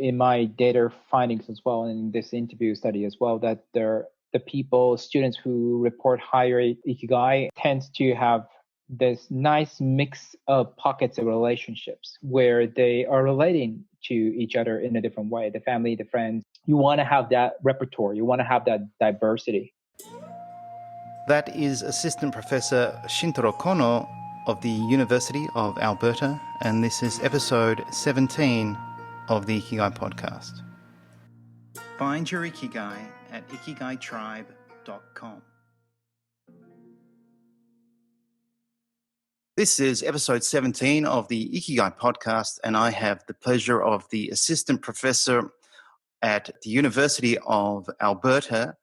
in my data findings as well, and in this interview study as well, that the students who report higher Ikigai tends to have this nice mix of pockets of relationships where they are relating to each other in a different way. The family, the friends. You want to have that repertoire. You want to have that diversity. That is Assistant Professor Shintaro Kono of the University of Alberta, and this is episode 17 of the Ikigai Podcast. Find your Ikigai at ikigaitribe.com. This is episode 17 of the Ikigai Podcast, and I have the pleasure of the Assistant Professor at the University of Alberta,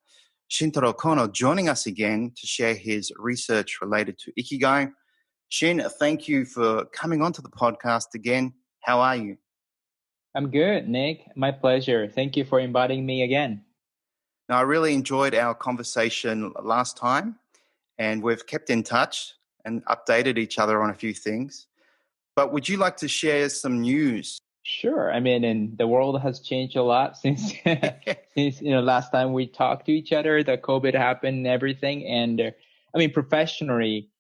Shintaro Kono, joining us again to share his research related to Ikigai. Shin, thank you for coming onto the podcast again. How are you? I'm good, Nick. My pleasure. Thank you for inviting me again. Now, I really enjoyed our conversation last time, and we've kept in touch and updated each other on a few things. But would you like to share some news? Sure. I mean, and the world has changed a lot since last time we talked to each other. The COVID happened and everything. And professionally,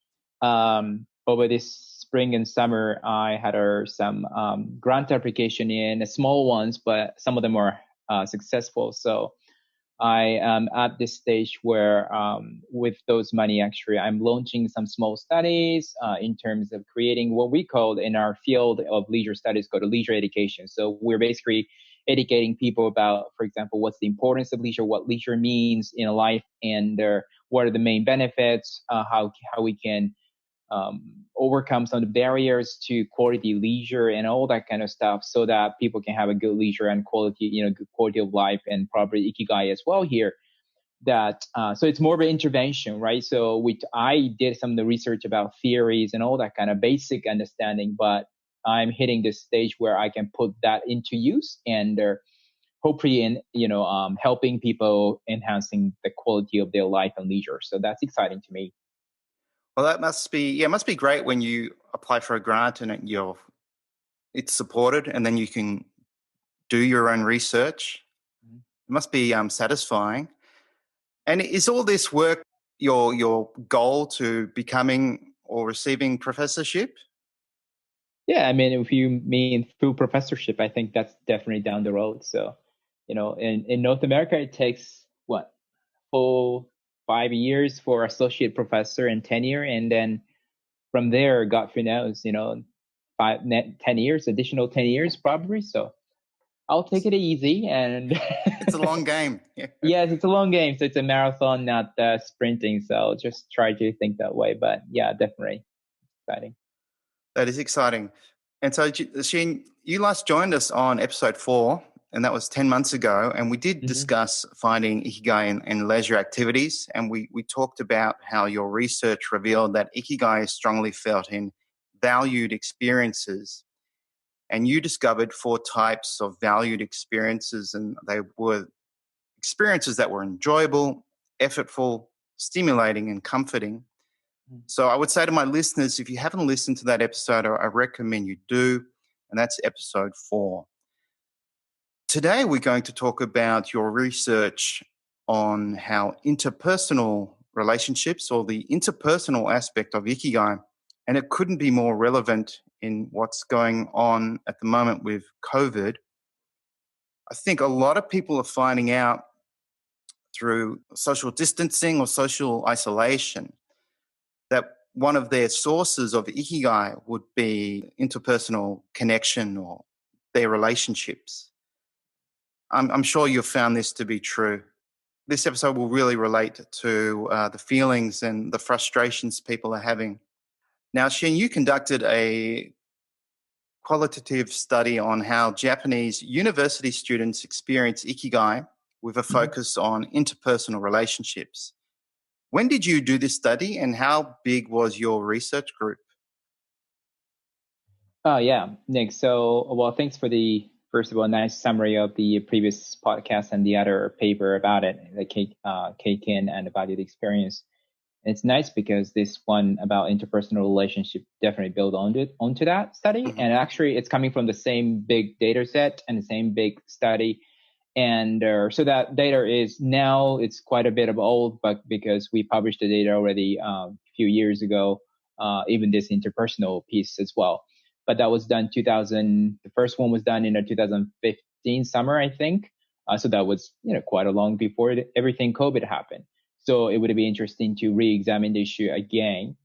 over this spring and summer, I had some grant application in, small ones, but some of them were successful. So I am at this stage where with those money, actually, I'm launching some small studies in terms of creating what we call in our field of leisure studies called leisure education. So we're basically educating people about, for example, what's the importance of leisure, what leisure means in life, and what are the main benefits, how we can overcome some of the barriers to quality leisure and all that kind of stuff, so that people can have a good leisure and quality, good quality of life and proper Ikigai as well here. That so it's more of an intervention, right? So I did some of the research about theories and all that kind of basic understanding, but I'm hitting this stage where I can put that into use and hopefully helping people enhancing the quality of their life and leisure. So that's exciting to me. Well, it must be great when you apply for a grant and it's supported, and then you can do your own research. Mm-hmm. It must be satisfying. And is all this work your goal to becoming or receiving professorship? Yeah, I mean, if you mean full professorship, I think that's definitely down the road. So, in North America, it takes full 5 years for associate professor and tenure, and then from there, God knows, 10 years, additional 10 years probably. So I'll take it easy, and it's a long game. Yes, it's a long game, so it's a marathon, not sprinting. So I'll just try to think that way. But yeah, definitely exciting. That is exciting. And so, Shin, you last joined us on episode 4. And that was 10 months ago. And we did discuss finding Ikigai in leisure activities. And we talked about how your research revealed that Ikigai is strongly felt in valued experiences. And you discovered 4 types of valued experiences. And they were experiences that were enjoyable, effortful, stimulating, and comforting. So I would say to my listeners, if you haven't listened to that episode, I recommend you do. And that's episode 4. Today, we're going to talk about your research on how interpersonal relationships, or the interpersonal aspect of Ikigai, and it couldn't be more relevant in what's going on at the moment with COVID. I think a lot of people are finding out through social distancing or social isolation that one of their sources of Ikigai would be interpersonal connection or their relationships. I'm sure you've found this to be true. This episode will really relate to the feelings and the frustrations people are having. Now, Shin, you conducted a qualitative study on how Japanese university students experience Ikigai with a focus on interpersonal relationships. When did you do this study, and how big was your research group? Oh, yeah, Nick. So, thanks for first of all, nice summary of the previous podcast and the other paper about it, the keiken and about the experience. And it's nice because this one about interpersonal relationship definitely built onto that study. Mm-hmm. And actually, it's coming from the same big data set and the same big study. And so that data is now, it's quite a bit of old, but because we published the data already a few years ago, even this interpersonal piece as well. But that was done the first one was done in 2015 summer, I think. So that was, quite a long before everything COVID happened. So it would be interesting to re-examine the issue again.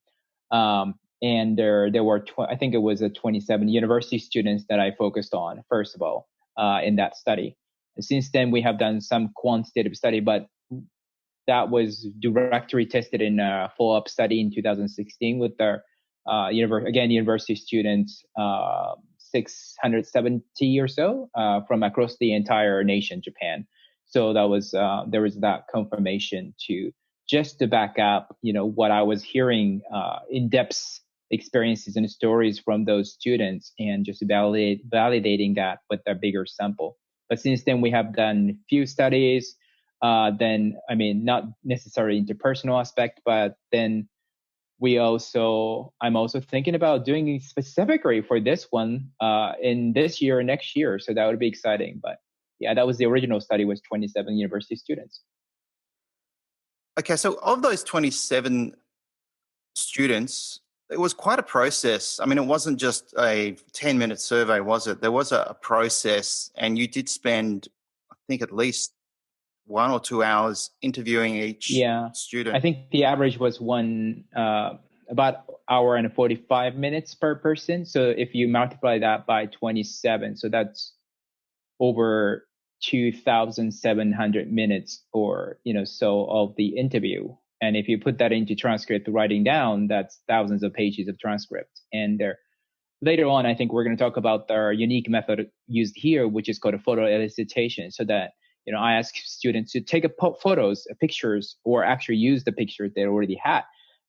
And there were, I think it was 27 university students that I focused on, first of all, in that study. Since then, we have done some quantitative study, but that was directory tested in a follow-up study in 2016 with our university students, 670 or so from across the entire nation, Japan. So that was there was that confirmation to back up, what I was hearing, in-depth experiences and stories from those students, and just validating that with a bigger sample. But since then, we have done few studies. Not necessarily interpersonal aspect, but then I'm also thinking about doing specifically for this one in this year or next year. So that would be exciting. But yeah, that was the original study, was 27 university students. Okay, so of those 27 students, it was quite a process. I mean, it wasn't just a 10-minute survey, was it? There was a process, and you did spend, I think, at least 1 or 2 hours interviewing each student. I think the average was about hour and 45 minutes per person. So if you multiply that by 27, so that's over 2,700 minutes or, so of the interview. And if you put that into transcript writing down, that's thousands of pages of transcript. And later on, I think we're going to talk about our unique method used here, which is called a photo elicitation. So that, I ask students to take photos, pictures, or actually use the pictures they already had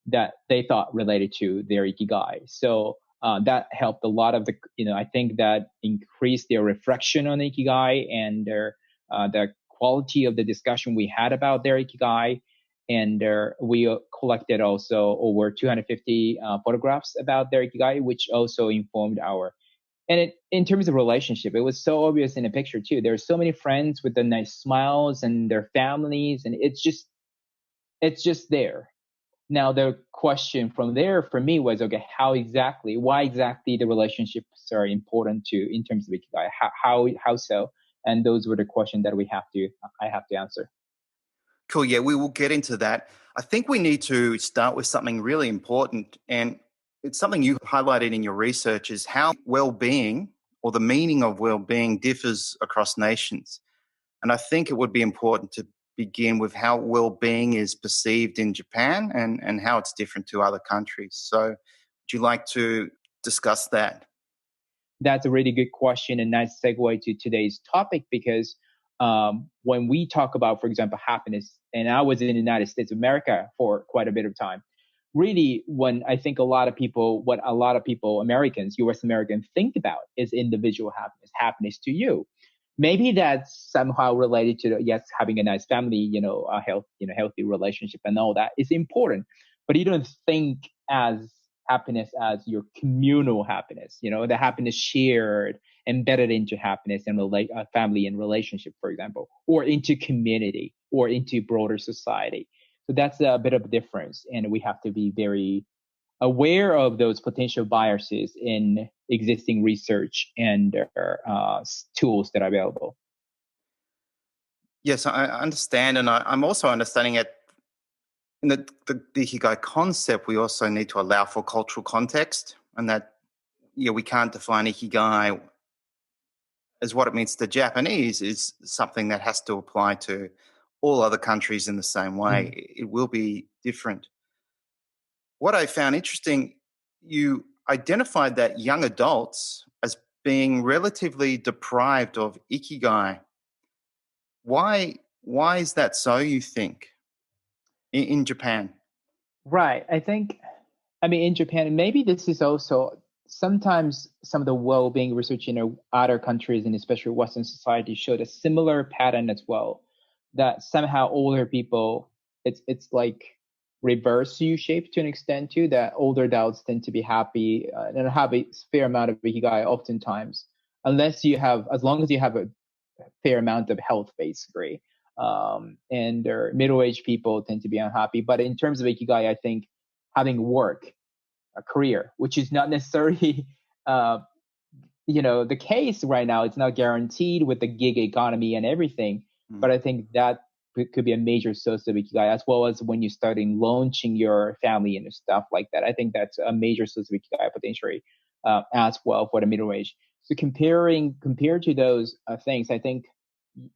that they thought related to their Ikigai. So that helped a lot of I think that increased their reflection on Ikigai and the quality of the discussion we had about their Ikigai. And we collected also over 250 photographs about their Ikigai, which also informed in terms of relationship, it was so obvious in the picture too. There's so many friends with the nice smiles and their families, and it's just there. Now the question from there for me was, okay, why exactly the relationships are important in terms of Ikigai? How so? And those were the questions that I have to answer. Cool. Yeah, we will get into that. I think we need to start with something really important, and it's something you highlighted in your research, is how well-being or the meaning of well-being differs across nations. And I think it would be important to begin with how well-being is perceived in Japan and how it's different to other countries. So would you like to discuss that? That's a really good question and nice segue to today's topic, because when we talk about, for example, happiness, and I was in the United States of America for quite a bit of time, really, when I think what a lot of people, Americans, US Americans, think about is individual happiness to you. Maybe that's somehow related to having a nice family, healthy relationship and all that is important, but you don't think as happiness as your communal happiness, the happiness shared, embedded into happiness and family and relationship, for example, or into community or into broader society. So that's a bit of a difference, and we have to be very aware of those potential biases in existing research and tools that are available. Yes, I understand, and I'm also understanding it in the Ikigai concept. We also need to allow for cultural context, and that we can't define Ikigai as what it means to Japanese is something that has to apply to all other countries in the same way. It will be different. What I found interesting, you identified that young adults as being relatively deprived of Ikigai. Why is that so, you think, in Japan? Right. In Japan, maybe this is also sometimes some of the well-being research in other countries, and especially Western society, showed a similar pattern as well, that somehow older people, it's like reverse U-shape to an extent too, that older adults tend to be happy and have a fair amount of Ikigai oftentimes, as long as you have a fair amount of health, basically. And middle-aged people tend to be unhappy. But in terms of Ikigai, I think having work, a career, which is not necessarily, the case right now. It's not guaranteed with the gig economy and everything. But I think that could be a major source of Ikigai, as well as when you're starting launching your family and stuff like that. I think that's a major source of Ikigai potentially as well for the middle age. So compared to those things, I think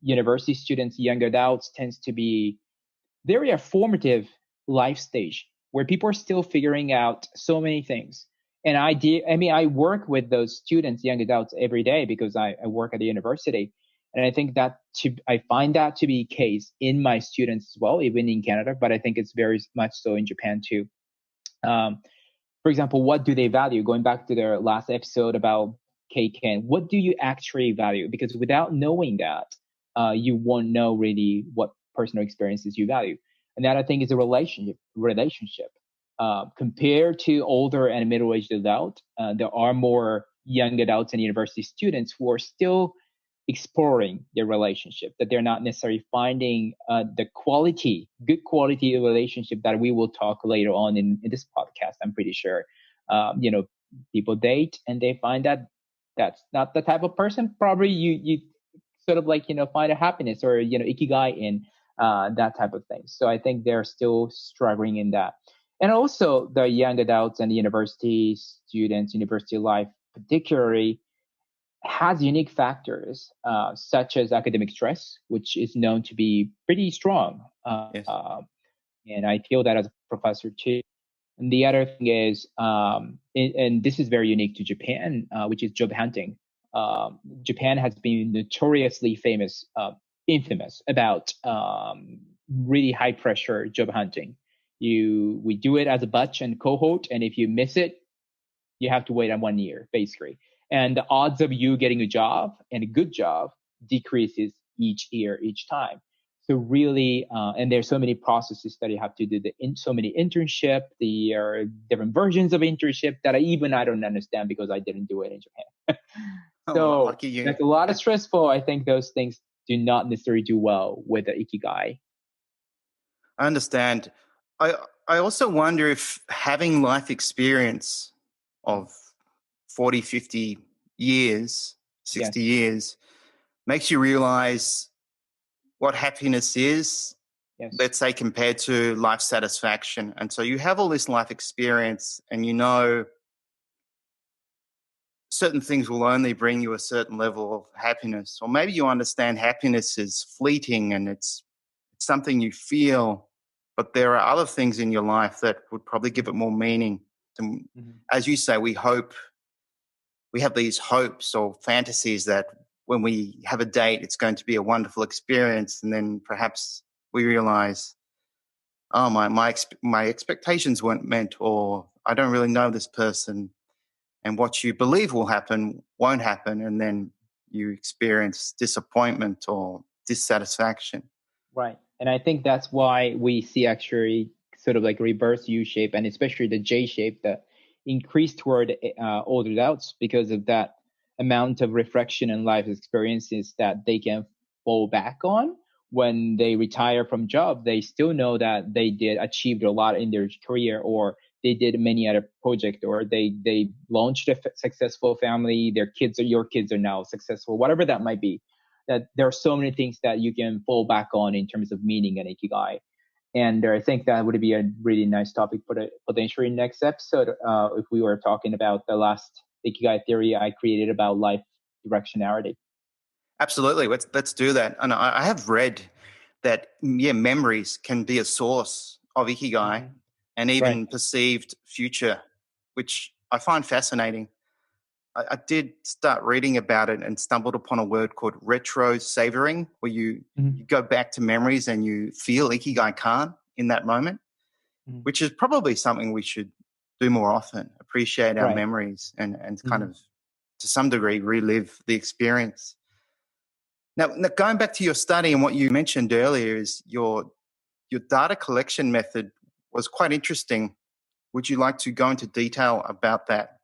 university students, young adults tends to be very a formative life stage where people are still figuring out so many things. And I work with those students, young adults, every day because I work at the university. And I think I find that to be the case in my students as well, even in Canada, but I think it's very much so in Japan too. For example, what do they value? Going back to their last episode about keiken, what do you actually value? Because without knowing that, you won't know really what personal experiences you value. And that I think is a relationship. Compared to older and middle-aged adults, there are more young adults and university students who are still exploring their relationship, that they're not necessarily finding good quality relationship that we will talk later on in this podcast. I'm pretty sure, people date and they find that that's not the type of person probably you sort of find a happiness or, ikigai in that type of thing. So I think they're still struggling in that. And also the young adults and the university students, university life particularly, has unique factors such as academic stress, which is known to be pretty strong. Yes. And I feel that as a professor too. And the other thing is, and this is very unique to Japan, which is job hunting. Japan has been notoriously infamous about really high pressure job hunting. We do it as a batch and cohort, and if you miss it, you have to wait on 1 year, basically. And the odds of you getting a job and a good job decreases each year, each time. So really, and there's so many processes that you have to do, so many internship, the different versions of internship that I don't understand because I didn't do it in Japan. So lucky you. that's a lot of stressful. I think those things do not necessarily do well with the Ikigai. I understand. I also wonder if having life experience of 40, 50 years, 60 years, makes you realize what happiness is, let's say, compared to life satisfaction. And so you have all this life experience and certain things will only bring you a certain level of happiness. Or maybe you understand happiness is fleeting and it's something you feel, but there are other things in your life that would probably give it more meaning. As you say, we have these hopes or fantasies that when we have a date, it's going to be a wonderful experience. And then perhaps we realize, oh, my expectations weren't met, or I don't really know this person. And what you believe will happen won't happen. And then you experience disappointment or dissatisfaction. Right. And I think that's why we see actually sort of like reverse U shape, and especially the J shape that increase toward older adults because of that amount of reflection and life experiences that they can fall back on when they retire from job. They still know that they did achieved a lot in their career, or they did many other projects, or they launched a successful family. Your kids are now successful, whatever that might be. That there are so many things that you can fall back on in terms of meaning and ikigai. And I think that would be a really nice topic for the potentially next episode. If we were talking about the last ikigai theory I created about life directionality. Absolutely. Let's do that. And I have read that, memories can be a source of ikigai and even perceived future, which I find fascinating. I did start reading about it and stumbled upon a word called retro-savoring, where you go back to memories and you feel ikigai-kan in that moment, which is probably something we should do more often, appreciate our memories and kind of, to some degree, relive the experience. Now, going back to your study and what you mentioned earlier is your data collection method was quite interesting. Would you like to go into detail about that?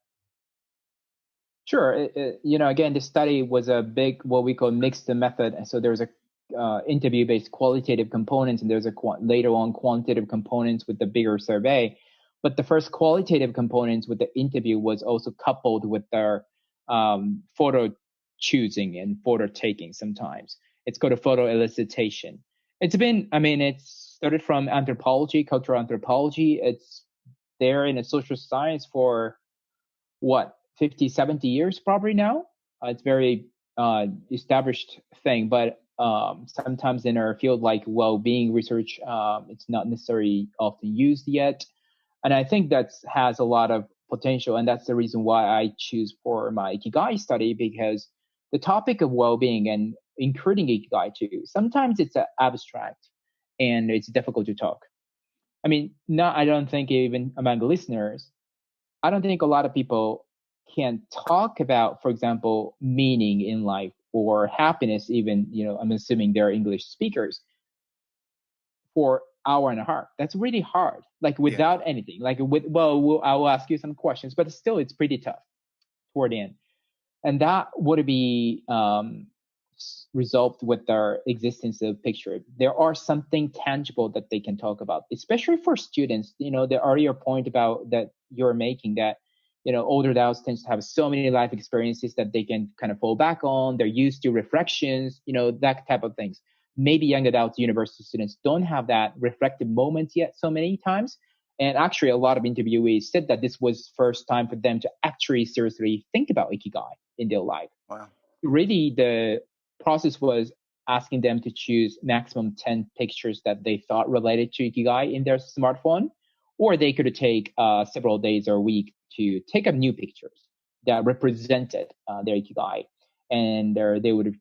Sure. Again, this study was a big, what we call mixed method. And so there's a interview-based qualitative components, and there's a later on quantitative components with the bigger survey. But the first qualitative components with the interview was also coupled with their photo choosing and photo taking sometimes. It's called a photo elicitation. It's started from anthropology, cultural anthropology. It's there in a social science for 50, 70 years probably now. It's very established thing, but sometimes in our field like well-being research, it's not necessarily often used yet. And I think that has a lot of potential, and that's the reason why I choose for my Ikigai study, because the topic of well-being and including Ikigai too, sometimes it's abstract and it's difficult to talk. I don't think even among the listeners, I don't think a lot of people can talk about, for example, meaning in life or happiness, even, I'm assuming they're English speakers, for hour and a half. That's really hard. Like without anything, I will ask you some questions, but still it's pretty tough toward the end. And that would be resolved with their existence of picture. There are something tangible that they can talk about, especially for students. The earlier point about that you're making, that older adults tend to have so many life experiences that they can kind of fall back on. They're used to reflections, that type of things. Maybe young adults, university students don't have that reflective moment yet so many times. And actually, a lot of interviewees said that this was first time for them to actually seriously think about Ikigai in their life. Wow. Really, the process was asking them to choose maximum 10 pictures that they thought related to Ikigai in their smartphone, or they could take several days or a week to take up new pictures that represented their Ikigai. And they would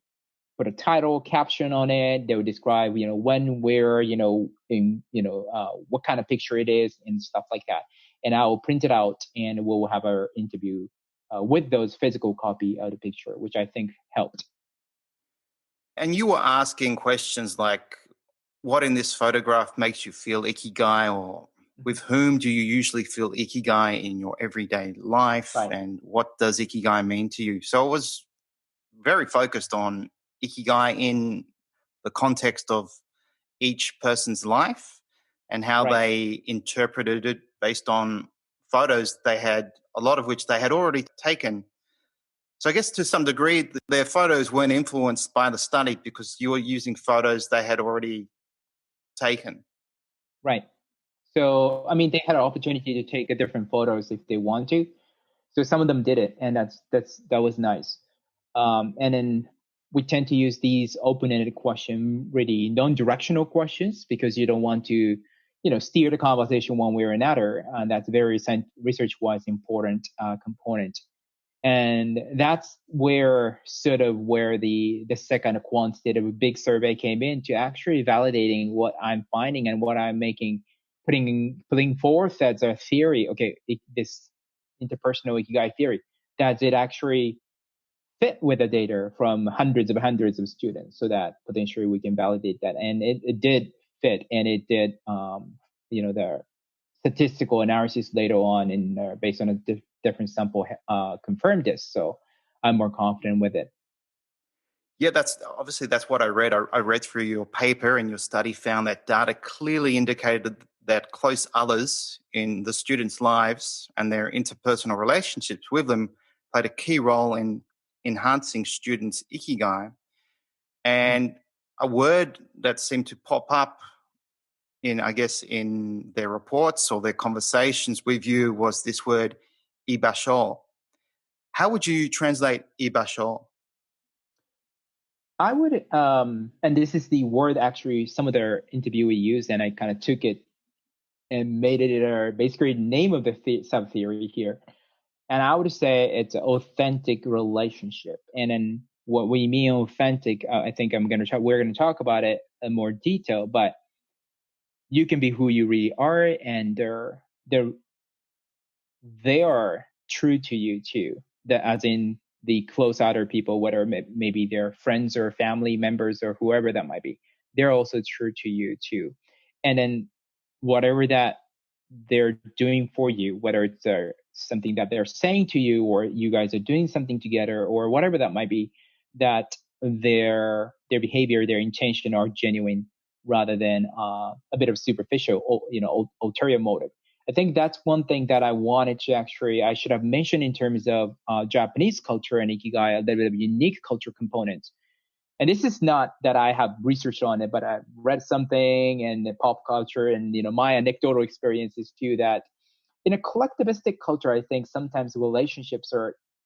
put a title, caption on it. They would describe, when, where, what kind of picture it is and stuff like that. And I will print it out and we'll have our interview with those physical copy of the picture, which I think helped. And you were asking questions like, what in this photograph makes you feel Ikigai, or with whom do you usually feel Ikigai in your everyday life? Right. And what does Ikigai mean to you? So it was very focused on Ikigai in the context of each person's life and how they interpreted it based on photos they had, a lot of which they had already taken. So I guess to some degree, their photos weren't influenced by the study because you were using photos they had already taken. Right. So, they had an opportunity to take different photos if they want to. So some of them did it, and that was nice. And then we tend to use these open-ended questions, really non-directional questions, because you don't want to, steer the conversation one way or another. And that's very research-wise important component. And that's where the second quantitative big survey came in, to actually validating what I'm finding and what I'm putting forth as a theory. Okay, this interpersonal Ikigai theory, does it actually fit with the data from hundreds of students, so that potentially we can validate that? And it did fit, and it did, the statistical analysis later on in based on a different sample confirmed this. So I'm more confident with it. Yeah, that's what I read. I read through your paper, and your study found that data clearly indicated that close others in the students' lives and their interpersonal relationships with them played a key role in enhancing students' Ikigai. And a word that seemed to pop up in their reports or their conversations with you was this word, ibasho. How would you translate ibasho? I would, and this is the word actually some of their interviewee used, and I kind of took it and made it a basically name of the sub theory here. And I would say it's an authentic relationship. And then what we mean authentic, I think we're going to talk about it in more detail, but you can be who you really are, and they are true to you too. As in the close other people, whether maybe they're friends or family members or whoever that might be, they're also true to you too. And then whatever that they're doing for you, whether it's something that they're saying to you, or you guys are doing something together, or whatever that might be, that their behavior, their intention are genuine rather than a bit of superficial, ulterior motive. I think that's one thing that I wanted to I should have mentioned in terms of Japanese culture and Ikigai, a little bit of unique culture components. And this is not that I have researched on it, but I've read something and the pop culture and, my anecdotal experiences too, that in a collectivistic culture, I think sometimes relationships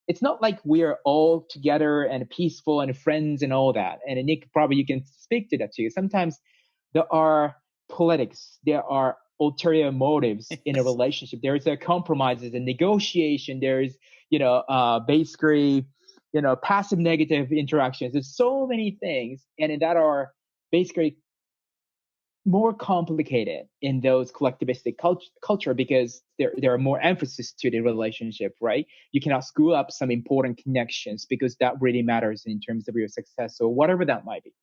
it's not like we're all together and peaceful and friends and all that. And Nick, probably you can speak to that too. Sometimes there are politics, there are ulterior motives in a relationship. There's a compromises and negotiation. There's, basically, passive negative interactions. There's so many things, and that are basically more complicated in those collectivistic culture because there are more emphasis to the relationship, right? You cannot screw up some important connections because that really matters in terms of your success or whatever that might be.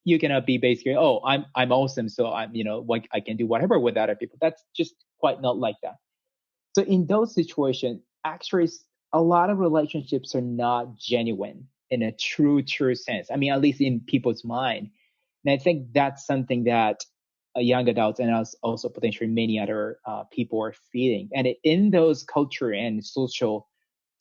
You cannot be basically, oh, I'm awesome, so I'm like I can do whatever with other people. That's just quite not like that. So in those situations, actually, a lot of relationships are not genuine in a true sense. I mean, at least in people's mind. And I think that's something that young adults and also potentially many other people are feeling. And in those culture and social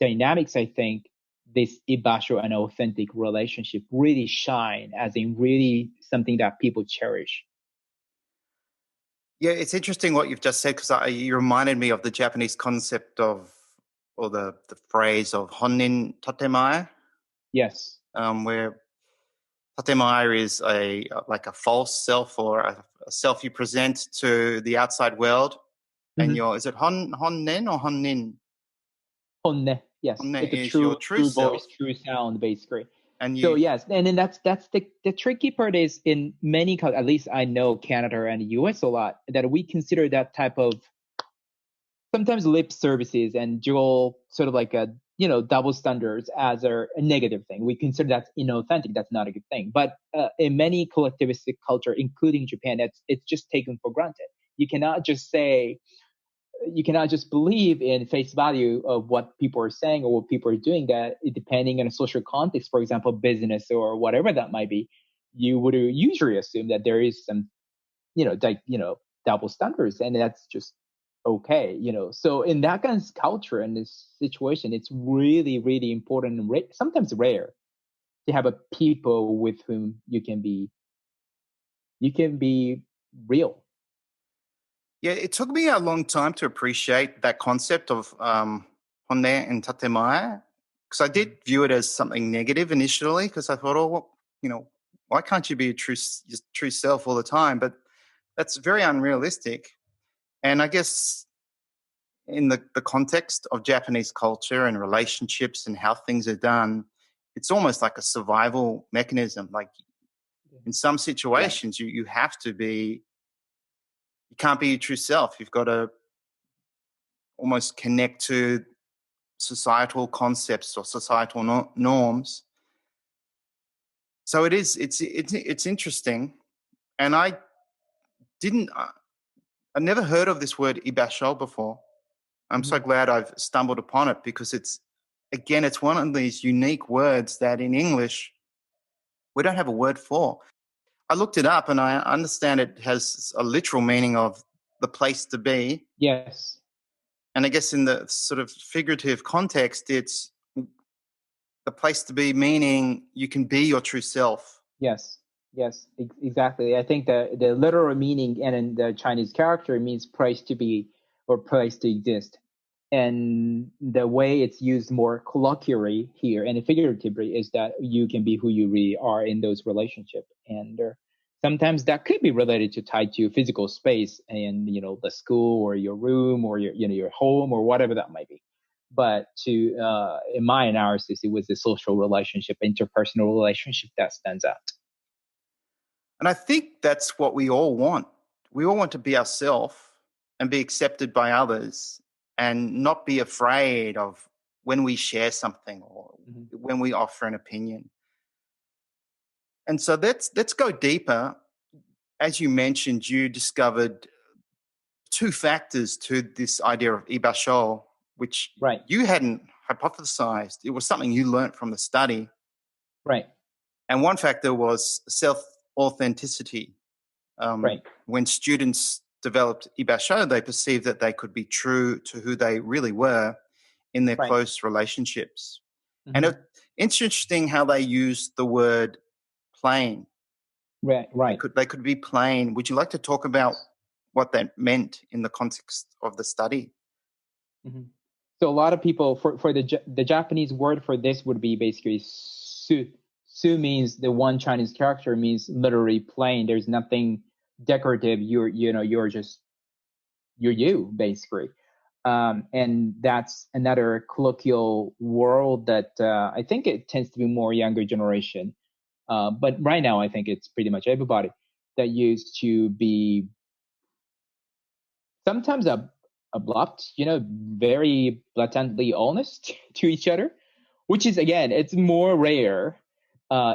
dynamics, I think this ibasho and authentic relationship really shine as in really something that people cherish. Yeah, it's interesting what you've just said because you reminded me of the Japanese concept of, or the phrase of honnin tatemae. Yes. Where tatemae is like a false self or a self you present to the outside world. And is it honnen or honnin? Honne, yes. Honne It's a is your true self. voice, true sound, basically. And So yes, and then that's the tricky part is in many, at least I know Canada and the US a lot, that we consider that type of sometimes lip services and dual sort of like a double standards as a negative thing. We consider that inauthentic. That's not a good thing. But in many collectivistic culture, including Japan, it's just taken for granted. You cannot just believe in face value of what people are saying or what people are doing, that depending on a social context, for example, business or whatever that might be, you would usually assume that there is some, double standards, and that's just okay. So in that kind of culture and this situation, it's really, really important and sometimes rare to have a people with whom you can be real. Yeah, it took me a long time to appreciate that concept of honne and tatemae, because I did view it as something negative initially, because I thought, why can't you be your true self all the time? But that's very unrealistic. And I guess in the context of Japanese culture and relationships and how things are done, it's almost like a survival mechanism. Like in some situations, you have to be, you can't be your true self. You've got to almost connect to societal concepts or societal norms. So it's interesting. And I never heard of this word ibasho before. I'm so glad I've stumbled upon it, because it's one of these unique words that in English we don't have a word for. I looked it up and I understand it has a literal meaning of the place to be. Yes. And I guess in the sort of figurative context, it's the place to be, meaning you can be your true self. Yes, exactly. I think the literal meaning and in the Chinese character means place to be or place to exist. And the way it's used more colloquially here and figuratively is that you can be who you really are in those relationships. And sometimes that could be related to tied to physical space and, the school or your room or your home or whatever that might be. But in my analysis, it was the social relationship, interpersonal relationship that stands out. And I think that's what we all want. We all want to be ourselves and be accepted by others, and not be afraid of when we share something or when we offer an opinion. And so let's go deeper. As you mentioned, you discovered two factors to this idea of ibasho, which Right. you hadn't hypothesized. It was something you learned from the study. Right. And one factor was self-authenticity. Right. When students developed ibasho, they perceived that they could be true to who they really were in their Right. close relationships. And Mm-hmm. it's interesting how they used the word plain. Right. Right. They could be plain. Would you like to talk about what that meant in the context of the study? Mm-hmm. So a lot of people, for the Japanese word for this would be basically su. Su means the one Chinese character means literally plain. There's nothing decorative. You're just you're you basically. And that's another colloquial world that I think it tends to be more younger generation. But right now, I think it's pretty much everybody that used to be sometimes abrupt, very blatantly honest to each other, which is, again, it's more rare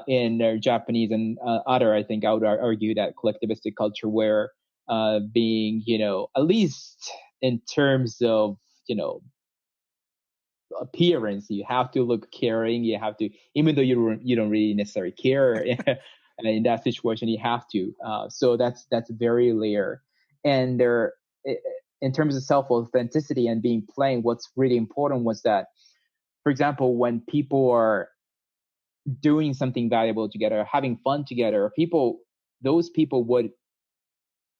in Japanese and other, I think I would argue that collectivistic culture where being, at least in terms of, appearance, you have to look caring, you have to, even though you don't really necessarily care in that situation, you have to. So that's very rare. And there, in terms of self authenticity and being plain, what's really important was that, for example, when people are doing something valuable together, having fun together, those people would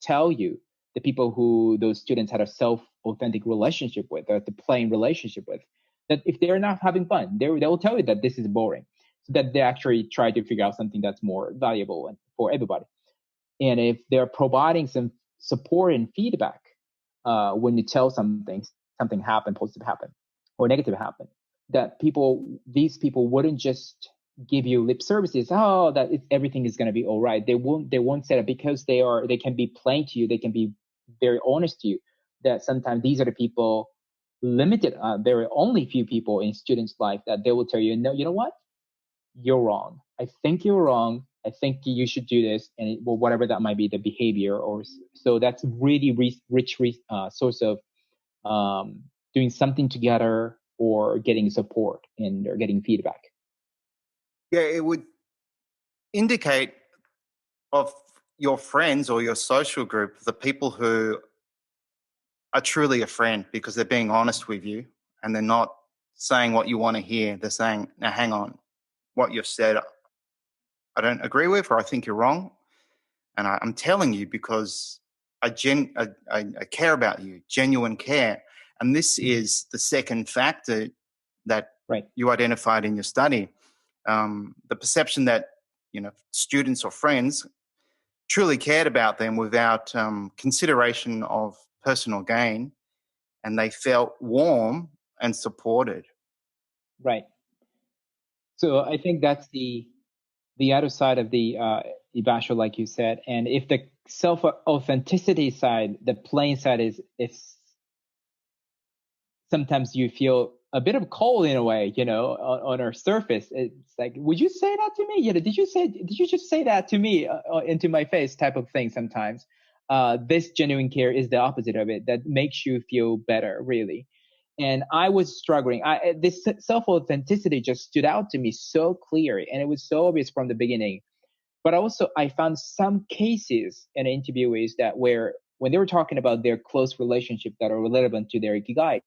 tell you, the people who those students had a self authentic relationship with, or the plain relationship with, that if they're not having fun, they'll tell you that this is boring, so that they actually try to figure out something that's more valuable and for everybody. And if they're providing some support and feedback when you tell something happened, positive happen, or negative happen, that these people wouldn't just give you lip services. Oh, everything is going to be all right. They won't say that, because they can be plain to you. They can be very honest to you. That sometimes these are the people limited. There are only few people in students' life that they will tell you, no, you know what? You're wrong. I think you're wrong. I think you should do this, and whatever that might be, the behavior, or so that's really rich source of doing something together, or getting support or getting feedback. Yeah, it would indicate of your friends or your social group, the people who are truly a friend because they're being honest with you and they're not saying what you want to hear. They're saying, now hang on, what you've said I don't agree with, or I think you're wrong. And I'm telling you because I care about you, genuine care. And this is the second factor that Right. you identified in your study. The perception that, students or friends truly cared about them without consideration of personal gain, and they felt warm and supported. Right. So I think that's the other side of the ibasho, like you said. And if the self authenticity side, the plain side is sometimes you feel a bit of cold in a way, on our surface. It's like, would you say that to me? Did you just say that to me into my face type of thing sometimes. This genuine care is the opposite of it. That makes you feel better, really. And I was struggling. This self-authenticity just stood out to me so clear, and it was so obvious from the beginning. But also, I found some cases in interviewees that where when they were talking about their close relationship that are relevant to their ikigai,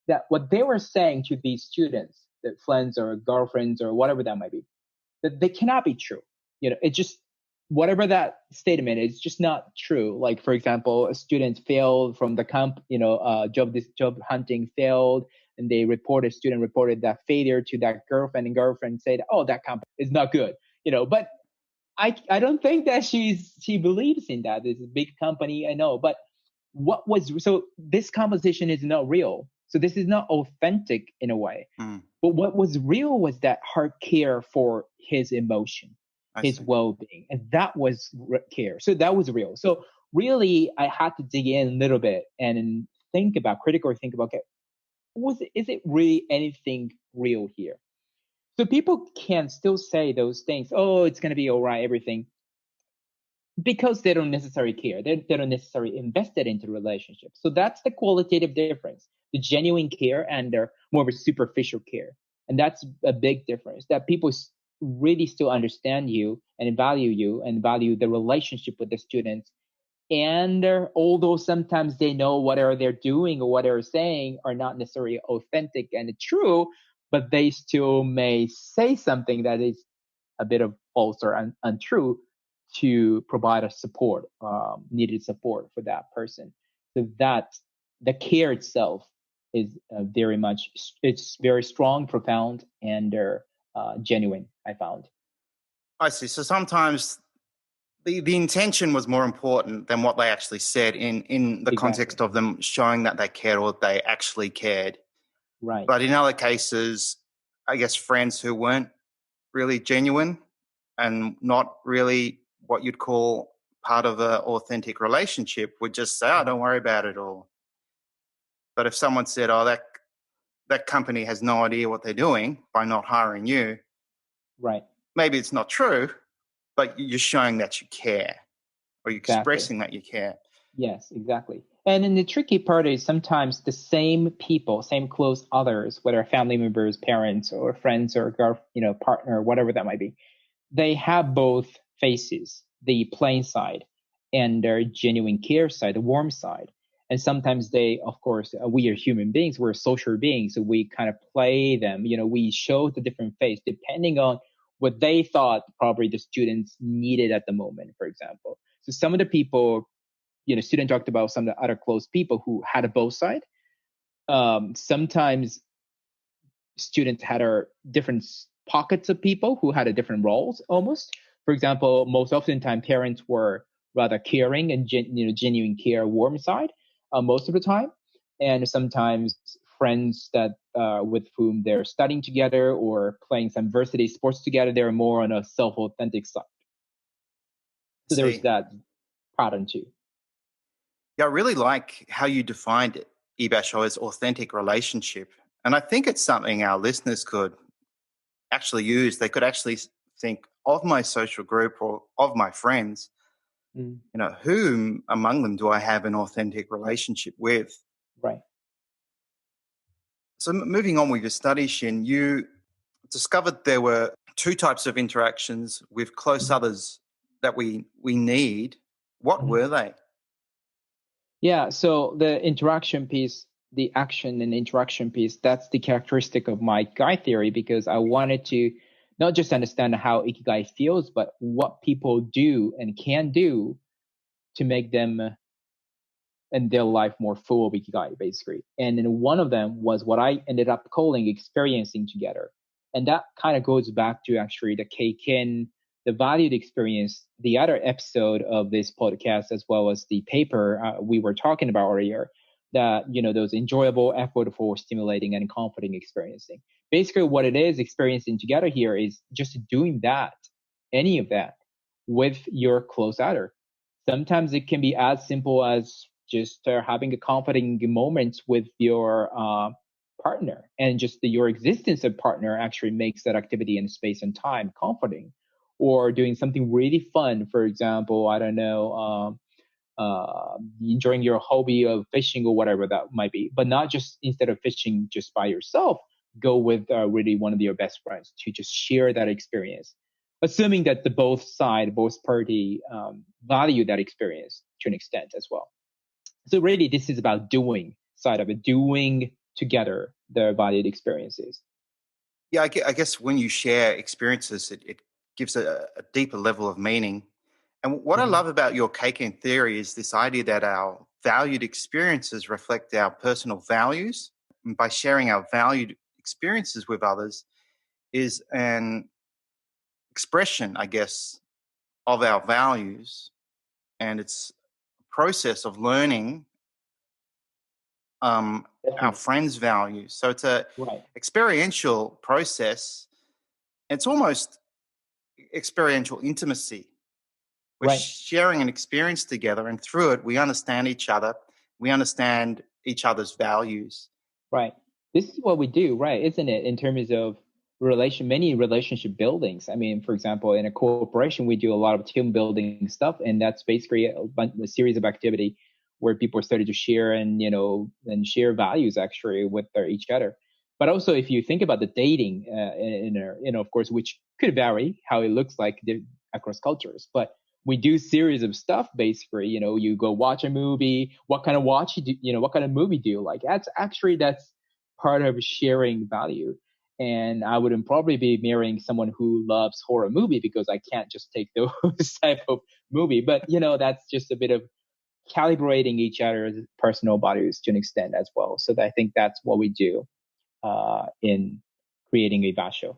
that what they were saying to these students, that friends or girlfriends or whatever that might be, that they cannot be true. It just, whatever that statement is, just not true. Like, for example, a student failed from the job hunting failed, and student reported that failure to that girlfriend, and girlfriend said, oh, that company is not good. But I don't think that she believes in that. It's a big company, I know, but so this conversation is not real. So this is not authentic in a way. But what was real was that her care for his emotion, his well-being, and that was care. So that was real. So really, I had to dig in a little bit and critically think about, okay, is it really anything real here? So people can still say those things. Oh, it's going to be all right, everything. because they don't necessarily care. They don't necessarily invested into the relationship. So that's the qualitative difference, the genuine care and the more of a superficial care. And that's a big difference, that people really still understand you and value the relationship with the students. And although sometimes they know whatever they're doing or what they're saying are not necessarily authentic and true, but they still may say something that is a bit of false or untrue to provide a support, needed support for that person. So that the care itself is very much, it's very strong, profound, and genuine, I found. I see. So sometimes the intention was more important than what they actually said in the context Exactly. of them showing that they cared or they actually cared. Right. But in other cases, I guess friends who weren't really genuine and not really what you'd call part of an authentic relationship would just say, "Oh, don't worry about it," or. But if someone said, "Oh, that company has no idea what they're doing by not hiring you," Right. maybe it's not true, but you're showing that you care or you're Exactly. expressing that you care. Yes, exactly. And then the tricky part is sometimes the same people, same close others, whether family members, parents, or friends, or partner, whatever that might be, they have both faces, the plain side and their genuine care side, the warm side. And sometimes they, of course, we are human beings, we're social beings, so we kind of play them. We show the different face depending on what they thought probably the students needed at the moment, for example. So some of the people, student talked about some of the other close people who had a both side. Sometimes students had different pockets of people who had a different roles almost. For example, most often time parents were rather caring and genuine care, warm side most of the time, and sometimes friends that with whom they're studying together or playing some varsity sports together, they're more on a self-authentic side. So there's See, that pattern too. yeah, I really like how you defined it, Ibasho, as authentic relationship. And I think it's something our listeners could actually use. They could actually think of my social group or of my friends, Mm, whom among them do I have an authentic relationship with? right. So moving on with your study, Shin, you discovered there were two types of interactions with close Mhm, others that we need. What mhm. were they? Yeah, so the interaction piece, the action and interaction piece, that's the characteristic of my Ikigai theory, because I wanted to not just understand how Ikigai feels, but what people do and can do to make them and their life more full of Ikigai, basically. And then one of them was what I ended up calling experiencing together. And that kind of goes back to actually the keiken, the valued experience, the other episode of this podcast, as well as the paper we were talking about earlier, that, those enjoyable, effortful, stimulating, and comforting experiencing. Basically, what it is experiencing together here is just doing that, any of that, with your close other. Sometimes it can be as simple as just having a comforting moment with your partner, and just your existence of partner actually makes that activity in space and time comforting. Or doing something really fun, for example, I don't know, enjoying your hobby of fishing or whatever that might be, but not just instead of fishing just by yourself, go with really one of your best friends to just share that experience, assuming that the both party value that experience to an extent as well. So really, this is about doing side of it, doing together the valued experiences. Yeah, I guess when you share experiences, it gives a deeper level of meaning. And what I Mhm. love about your keiken theory is this idea that our valued experiences reflect our personal values. And by sharing our valued experiences with others is an expression, I guess, of our values. And it's a process of learning our Definitely. friends' values. So it's a Right. experiential process. It's almost experiential intimacy. We're Right. sharing an experience together, and through it, we understand each other. We understand each other's values. Right. This is what we do, right? Isn't it? In terms of many relationship buildings. I mean, for example, in a corporation, we do a lot of team building stuff, and that's basically a series of activity where people started to share and and share values actually with each other. But also, if you think about the dating, of course, which could vary how it looks like across cultures, but we do series of stuff basically. You go watch a movie. What kind of what kind of movie do you like? That's part of sharing value. And I wouldn't probably be marrying someone who loves horror movie because I can't just take those type of movie. But that's just a bit of calibrating each other's personal values to an extent as well. So I think that's what we do in creating a basho.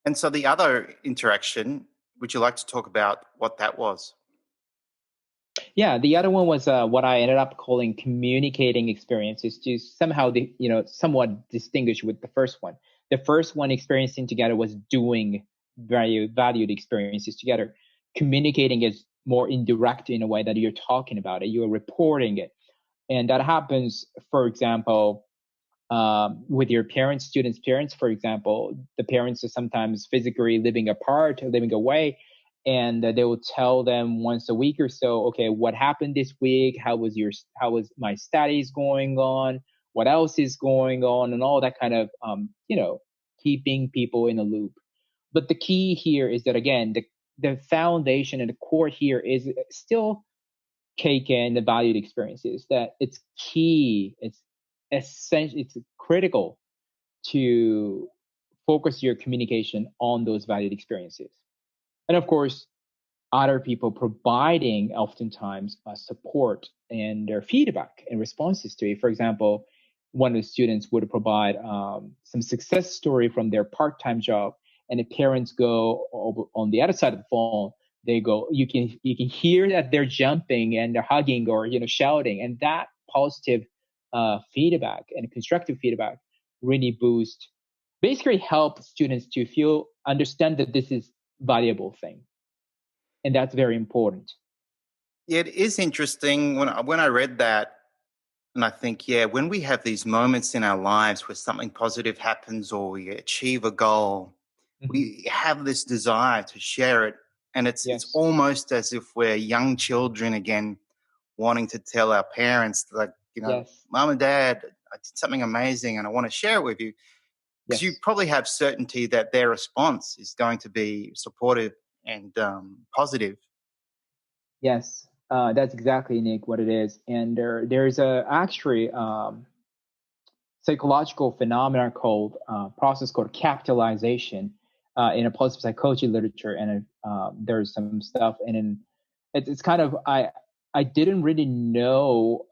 And so the other interaction, would you like to talk about what that was? Yeah, the other one was what I ended up calling communicating experiences to somehow, somewhat distinguish with the first one. The first one, experiencing together, was doing valued experiences together. Communicating is more indirect in a way that you're talking about it, you're reporting it. And that happens, for example, with your students' parents, for example. The parents are sometimes physically living apart, living away, and they will tell them once a week or so, okay, what happened this week? How was my studies going on? What else is going on? And all that kind of, keeping people in a loop. But the key here is that, again, the foundation and the core here is still keiken, the valued experiences. That it's key. It's essential. It's critical to focus your communication on those valued experiences. And of course, other people providing oftentimes support and their feedback and responses to it. For example, one of the students would provide some success story from their part-time job, and the parents go over on the other side of the phone. They go, you can hear that they're jumping and they're hugging or shouting, and that positive feedback and constructive feedback really basically help students to understand that this is valuable thing. And that's very important. Yeah, it is interesting when I read that, and I think, yeah, when we have these moments in our lives where something positive happens or we achieve a goal, we have this desire to share it, and it's Yes. almost as if we're young children again, wanting to tell our parents, like, Yes. Mom and Dad, I did something amazing and I want to share it with you. Because you Yes. probably have certainty that their response is going to be supportive and positive. Yes. That's exactly, Nick, what it is. And there's actually psychological phenomenon called process called capitalization in a positive psychology literature, and there's some stuff, and it's kind of I didn't really know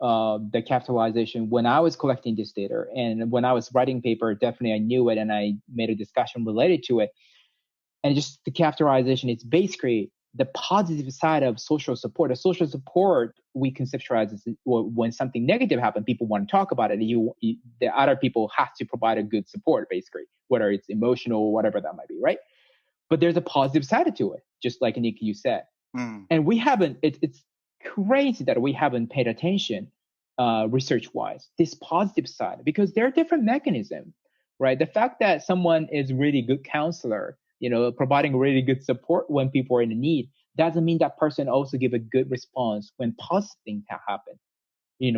the capitalization when I was collecting this data, and when I was writing paper, definitely I knew it, and I made a discussion related to it. And just the capitalization, it's basically the positive side of social support. A social support we conceptualize as when something negative happens, people want to talk about it. The other people have to provide a good support, basically, whether it's emotional or whatever that might be, right? But there's a positive side to it, just like Nick, you said. And we haven't. It's crazy that we haven't paid attention, research-wise, this positive side, because there are different mechanisms, right? The fact that someone is really good counselor, providing really good support when people are in need, doesn't mean that person also give a good response when positive things happen,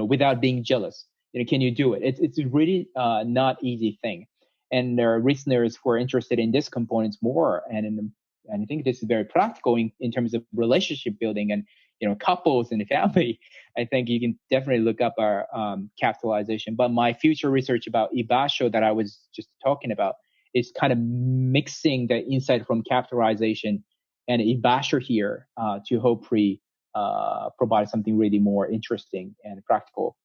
without being jealous. Can you do it? It's really not easy thing. And there are listeners who are interested in these components more, and I think this is very practical in terms of relationship building and couples and family. I think you can definitely look up our capitalization. But my future research about ibasho that I was just talking about is kind of mixing the insight from capitalization and ibasho here to hopefully provide something really more interesting and practical.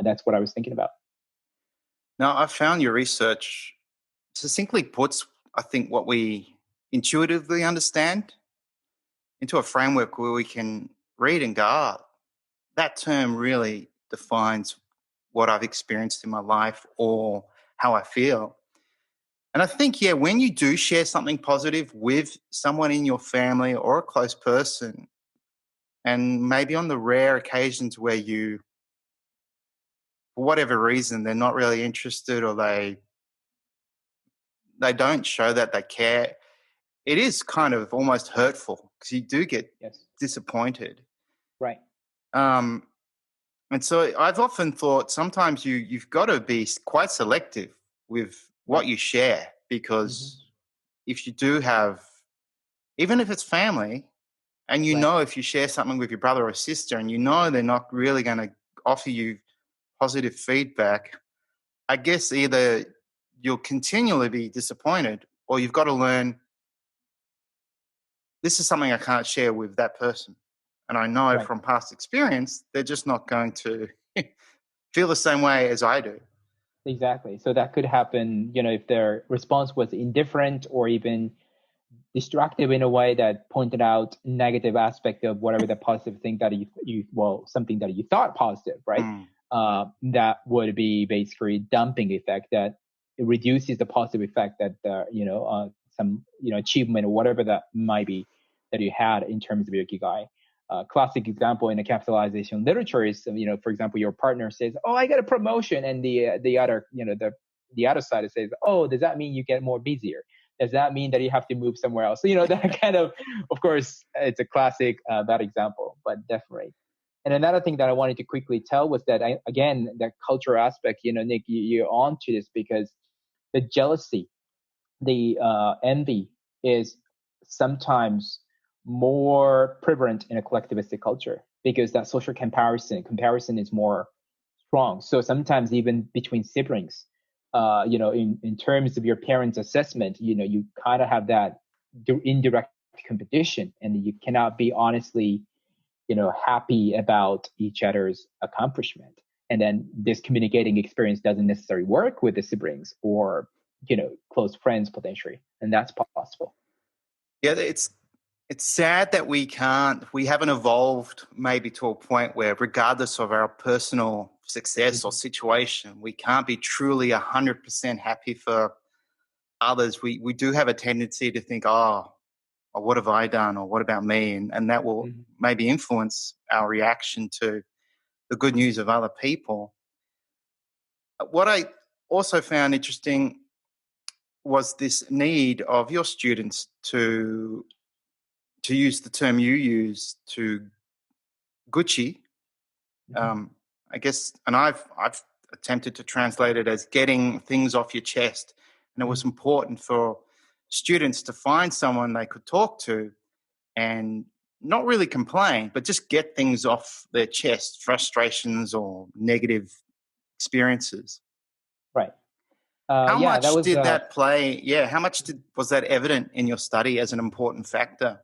That's what I was thinking about. Now, I found your research succinctly puts, I think, what we intuitively understand into a framework where we can read and go, that term really defines what I've experienced in my life or how I feel. And I think, yeah, when you do share something positive with someone in your family or a close person, and maybe on the rare occasions where you, for whatever reason, they're not really interested or they they don't show that they care, it is kind of almost hurtful because you do get disappointed. Right. And so I've often thought sometimes you've got to be quite selective with what you share, because if you do have, even if it's family, and you know if you share something with your brother or sister and you know they're not really going to offer you positive feedback, I guess either you'll continually be disappointed or you've got to learn, this is something I can't share with that person. And I know from past experience, they're just not going to feel the same way as I do. Exactly. So that could happen, if their response was indifferent or even destructive in a way that pointed out negative aspect of whatever the positive thing that something that you thought positive, right? That would be basically dumping effect that it reduces the positive effect that, some, achievement or whatever that might be that you had in terms of your Ikigai. Classic example in the capitalization literature is, for example, your partner says, "Oh, I got a promotion," and the other, the other side says, "Oh, does that mean you get more busier? Does that mean that you have to move somewhere else?" So, that kind of course, it's a classic bad example, but definitely. And another thing that I wanted to quickly tell was that again, that cultural aspect, Nick, you're on to this because the jealousy, the envy is sometimes more prevalent in a collectivistic culture because that social comparison is more strong. So sometimes even between siblings, in terms of your parents' assessment, you kind of have that indirect competition, and you cannot be honestly, happy about each other's accomplishment. And then this communicating experience doesn't necessarily work with the siblings or, close friends potentially, and that's possible. Yeah, it's sad that we haven't evolved maybe to a point where regardless of our personal success or situation, we can't be truly 100% happy for others. We do have a tendency to think, oh, what have I done, or what about me? And that will maybe influence our reaction to the good news of other people. What I also found interesting was this need of your students to use the term you use, to Gucci, I guess, and I've attempted to translate it as getting things off your chest. And it was important for students to find someone they could talk to and not really complain, but just get things off their chest, frustrations or negative experiences. Right. How much did that play? Yeah, how much was that evident in your study as an important factor?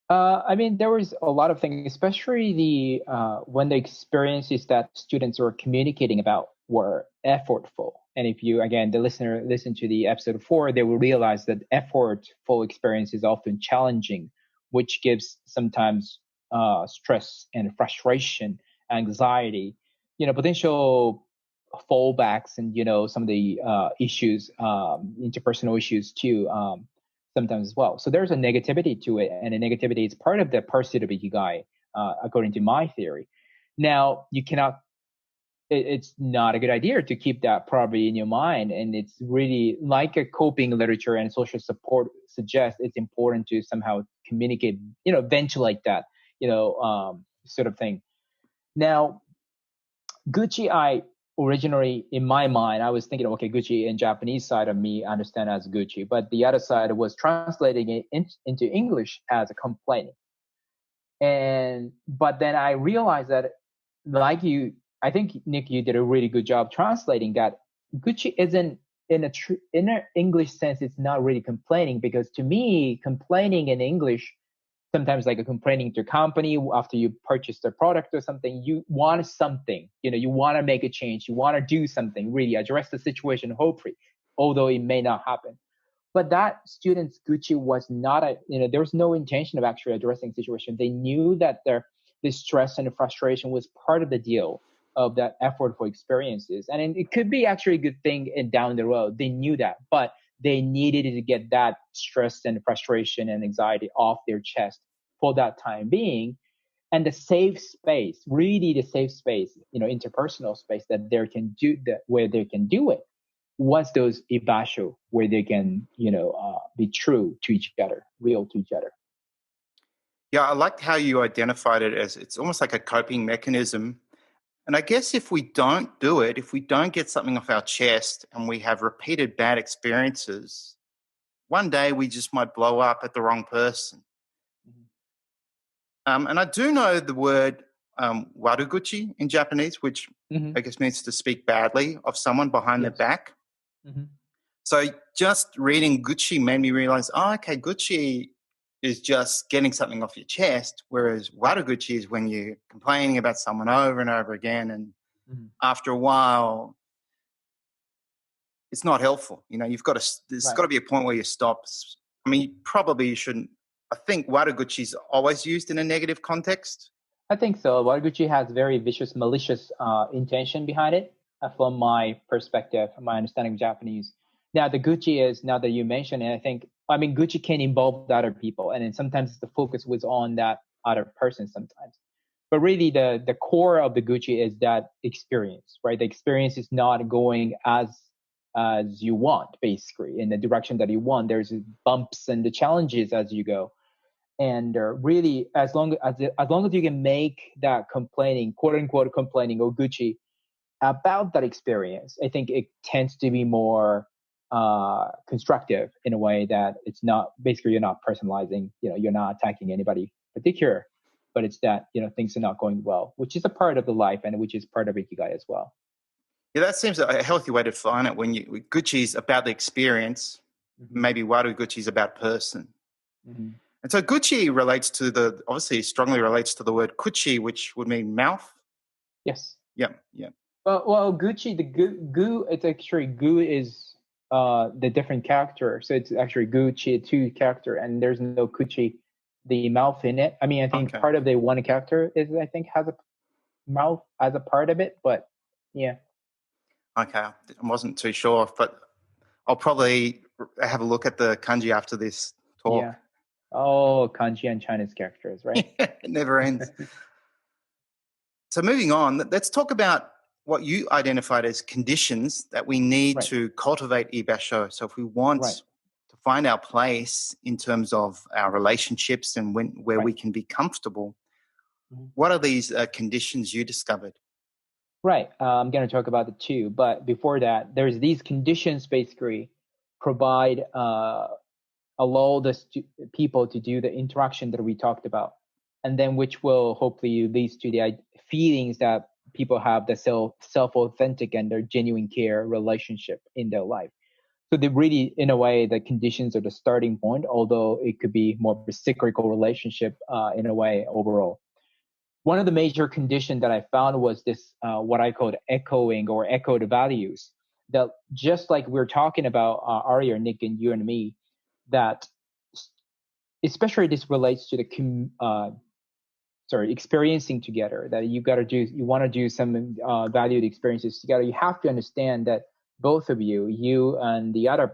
There was a lot of things, especially when the experiences that students were communicating about were effortful. And if you, again, the listener listen to the episode 4, they will realize that effortful experience is often challenging, which gives sometimes stress and frustration, anxiety, potential fallbacks, and some of the issues, interpersonal issues too. Sometimes as well. So there's a negativity to it, and a negativity is part of the pursuit of Ikigai, according to my theory. Now, it's not a good idea to keep that probably in your mind, and it's really like a coping literature and social support suggests, it's important to somehow communicate, ventilate that, sort of thing. Now, Gucci, originally, in my mind, I was thinking, okay, Gucci in Japanese side of me understand as Gucci, but the other side was translating it into English as a complaining. But then I realized that, like you, I think, Nick, you did a really good job translating that Gucci isn't in an English sense, it's not really complaining, because to me, complaining in English, sometimes like a complaining to a company after you purchase their product or something, you want something, you want to make a change, you want to do something, really address the situation, hopefully, although it may not happen. But that student's Gucci was not there was no intention of actually addressing the situation. They knew that the stress and the frustration was part of the deal of that effort for experiences. And it could be actually a good thing down the road. They knew that, but they needed to get that stress and frustration and anxiety off their chest for that time being. And the safe space, really the safe space, interpersonal space that they can do that, where they can do it, wants those ibasho where they can, be true to each other, real to each other. Yeah, I liked how you identified it as it's almost like a coping mechanism. And I guess if we don't do it, if we don't get something off our chest and we have repeated bad experiences, one day we just might blow up at the wrong person. And I do know the word waruguchi in Japanese, which Mm-hmm. I guess means to speak badly of someone behind their Yes. back. Mm-hmm. So just reading Gucci made me realize, oh, okay, Gucci is just getting something off your chest, whereas Wataguchi is when you're complaining about someone over and over again, and after a while, it's not helpful. You've got to. There's got to be a point where you stop. I mean, probably you shouldn't. I think Wataguchi is always used in a negative context. I think so. Wataguchi has very vicious, malicious intention behind it, from my perspective, my understanding of Japanese. Now, the Gucci is, now that you mention it, Gucci can involve other people, and then sometimes the focus was on that other person sometimes. But really, the core of the Gucci is that experience, right? The experience is not going as you want, basically, in the direction that you want. There's bumps and the challenges as you go. And really, as long as you can make that complaining, quote unquote complaining, or Gucci about that experience, I think it tends to be more constructive in a way that it's not, basically you're not personalizing, you're not attacking anybody particular, but it's that, things are not going well, which is a part of the life and which is part of Ikigai as well. Yeah, that seems a healthy way to define it. When Gucci's about the experience, maybe Wataguchi's about person. Mm-hmm. And so Gucci obviously strongly relates to the word kuchi, which would mean mouth. Yes. Yeah. Well, Gucci, the gu, it's actually gu is the different character. So it's actually Gucci, two character, and there's no kuchi, the mouth in it. I mean, I think part of the one character has a mouth as a part of it, but yeah. Okay, I wasn't too sure, but I'll probably have a look at the kanji after this talk. Yeah. Oh, kanji and Chinese characters, right? It never ends. So moving on, let's talk about what you identified as conditions that we need to cultivate ibasho. So if we want to find our place in terms of our relationships and where we can be comfortable, what are these conditions you discovered? Right. I'm going to talk about the two, but before that, there's these conditions basically provide allow the people to do the interaction that we talked about, and then which will hopefully lead to the feelings that people have the self-authentic and their genuine care relationship in their life. So they really, in a way, the conditions are the starting point, although it could be more of a cyclical relationship in a way overall. One of the major conditions that I found was this, what I called echoing or echoed values, that just like we are talking about earlier, Nick and you and me, that especially this relates to the experiencing together, that you want to do some valued experiences together. You have to understand that both of you and the other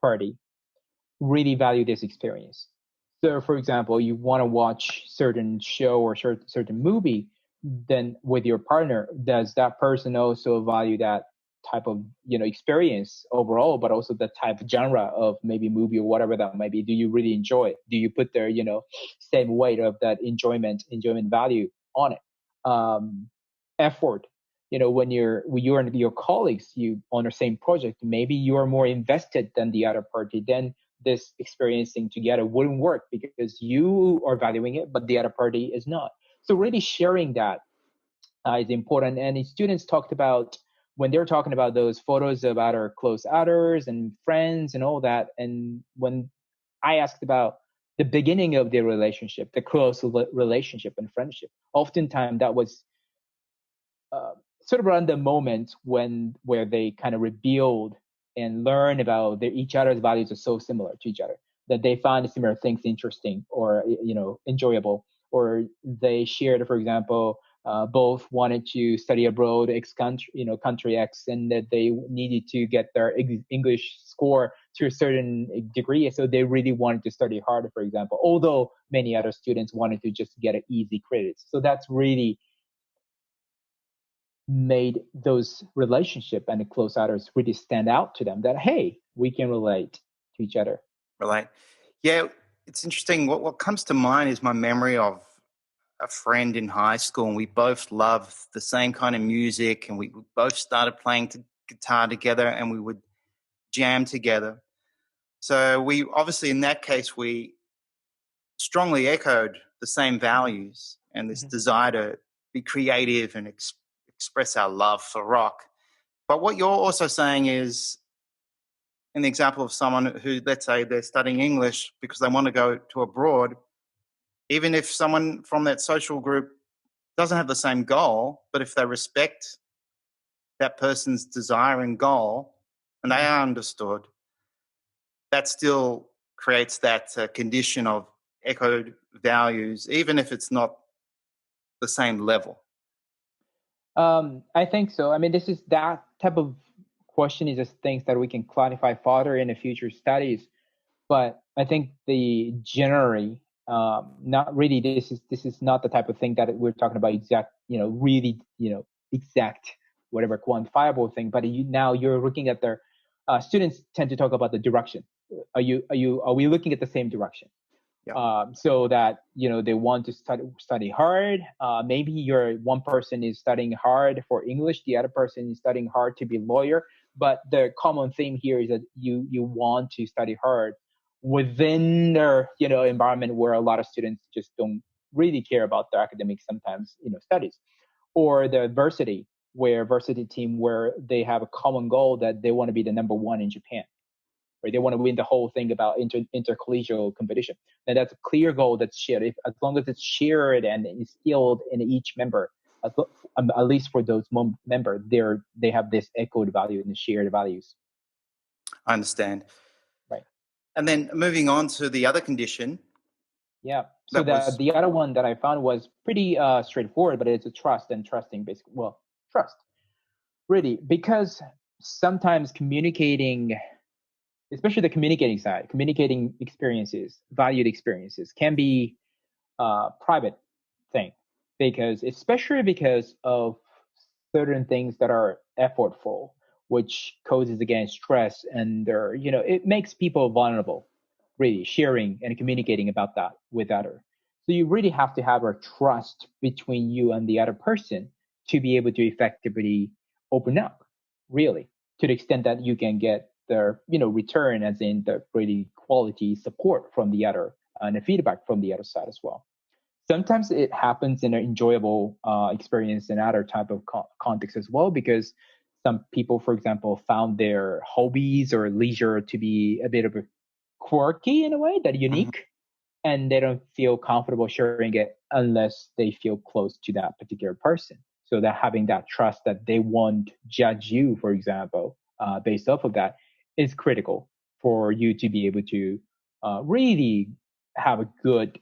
party really value this experience. So for example, you want to watch certain show or certain movie, then with your partner, does that person also value that type of experience overall, but also the type of genre of maybe movie or whatever that might be? Do you really enjoy it? Do you put their same weight of that enjoyment value on it? Effort, when you and your colleagues, you on the same project, maybe you are more invested than the other party. Then this experiencing together wouldn't work because you are valuing it, but the other party is not. So really sharing that is important. And the students talked about, when they're talking about those photos of other close others and friends and all that, and when I asked about the beginning of their relationship, the close relationship and friendship, oftentimes that was sort of around the moment where they kind of revealed and learn about each other's values are so similar to each other, that they find similar things interesting or enjoyable, or they shared, for example, both wanted to study abroad country X, and that they needed to get their English score to a certain degree, so they really wanted to study harder, for example, although many other students wanted to just get an easy credits. So that's really made those relationship and the close others really stand out to them that, hey, we can relate to each other. Relate. Yeah, it's interesting. What comes to mind is my memory of a friend in high school, and we both loved the same kind of music, and we both started playing guitar together, and we would jam together. So we obviously, in that case, we strongly echoed the same values and this Mm-hmm. desire to be creative and express our love for rock. But what you're also saying is, in the example of someone who, let's say, they're studying English because they want to go to abroad, even if someone from that social group doesn't have the same goal, but if they respect that person's desire and goal and they are understood, that still creates that condition of echoed values, even if it's not the same level. I think so. I mean, this is that type of question is just things that we can clarify further in the future studies. But I think the generally, not really. This is not the type of thing that we're talking about exact. Really, exact whatever quantifiable thing. But now you're looking at their students tend to talk about the direction. Are we looking at the same direction? Yeah. So that they want to study hard. Maybe one person is studying hard for English, the other person is studying hard to be a lawyer. But the common theme here is that you want to study hard within their environment where a lot of students just don't really care about their academics sometimes studies, or the varsity team where they have a common goal that they want to be the number one in Japan, right? They want to win the whole thing about intercollegial competition. And that's a clear goal that's shared. As long as it's shared and instilled in each member, at least for those member, they have this echoed value and shared values. I understand. Right. And then moving on to the other condition. Yeah. So the other one that I found was pretty straightforward, but it's a trust and trusting, basically. Well, trust, really, because sometimes communicating, especially the communicating side, communicating experiences, valued experiences, can be a private thing, especially because of certain things that are effortful, which causes again stress, and it makes people vulnerable, really sharing and communicating about that with other. So you really have to have a trust between you and the other person to be able to effectively open up, really, to the extent that you can get the return, as in the really quality support from the other and the feedback from the other side as well. Sometimes it happens in an enjoyable experience in other type of context as well, because some people, for example, found their hobbies or leisure to be a bit of a quirky in a way, that unique, and they don't feel comfortable sharing it unless they feel close to that particular person. So that having that trust that they won't judge you, for example, based off of that, is critical for you to be able to really have a good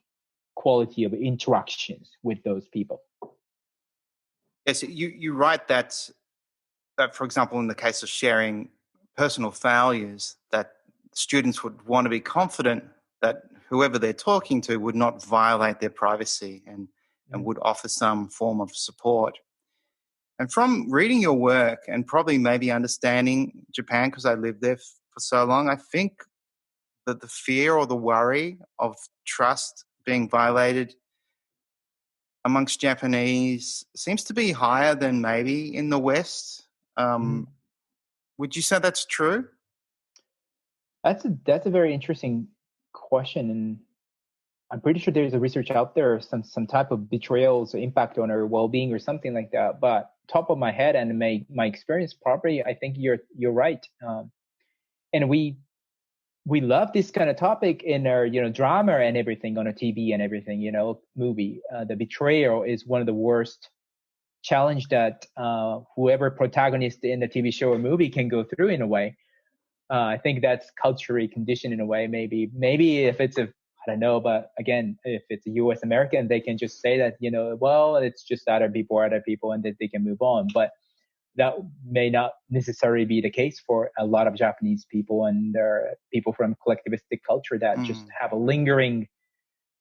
quality of interactions with those people. Yes, you write that, for example, in the case of sharing personal failures, that students would want to be confident that whoever they're talking to would not violate their privacy and would offer some form of support. And from reading your work and probably maybe understanding Japan, because I lived there for so long, I think that the fear or the worry of trust being violated amongst Japanese seems to be higher than maybe in the West. Would you say that's true? That's a very interesting question, and I'm pretty sure there's a research out there, some type of betrayals impact on our well-being or something like that. But top of my head and my experience, probably I think you're right. And we love this kind of topic in our drama and everything on a TV and everything movie. The betrayal is one of the worst challenge that whoever protagonist in the TV show or movie can go through in a way. I think that's culturally conditioned in a way. Maybe if it's I don't know, but again, if it's a U.S. American, they can just say that well, it's just other people, and that they can move on. But that may not necessarily be the case for a lot of Japanese people, and there are people from collectivistic culture that just have a lingering,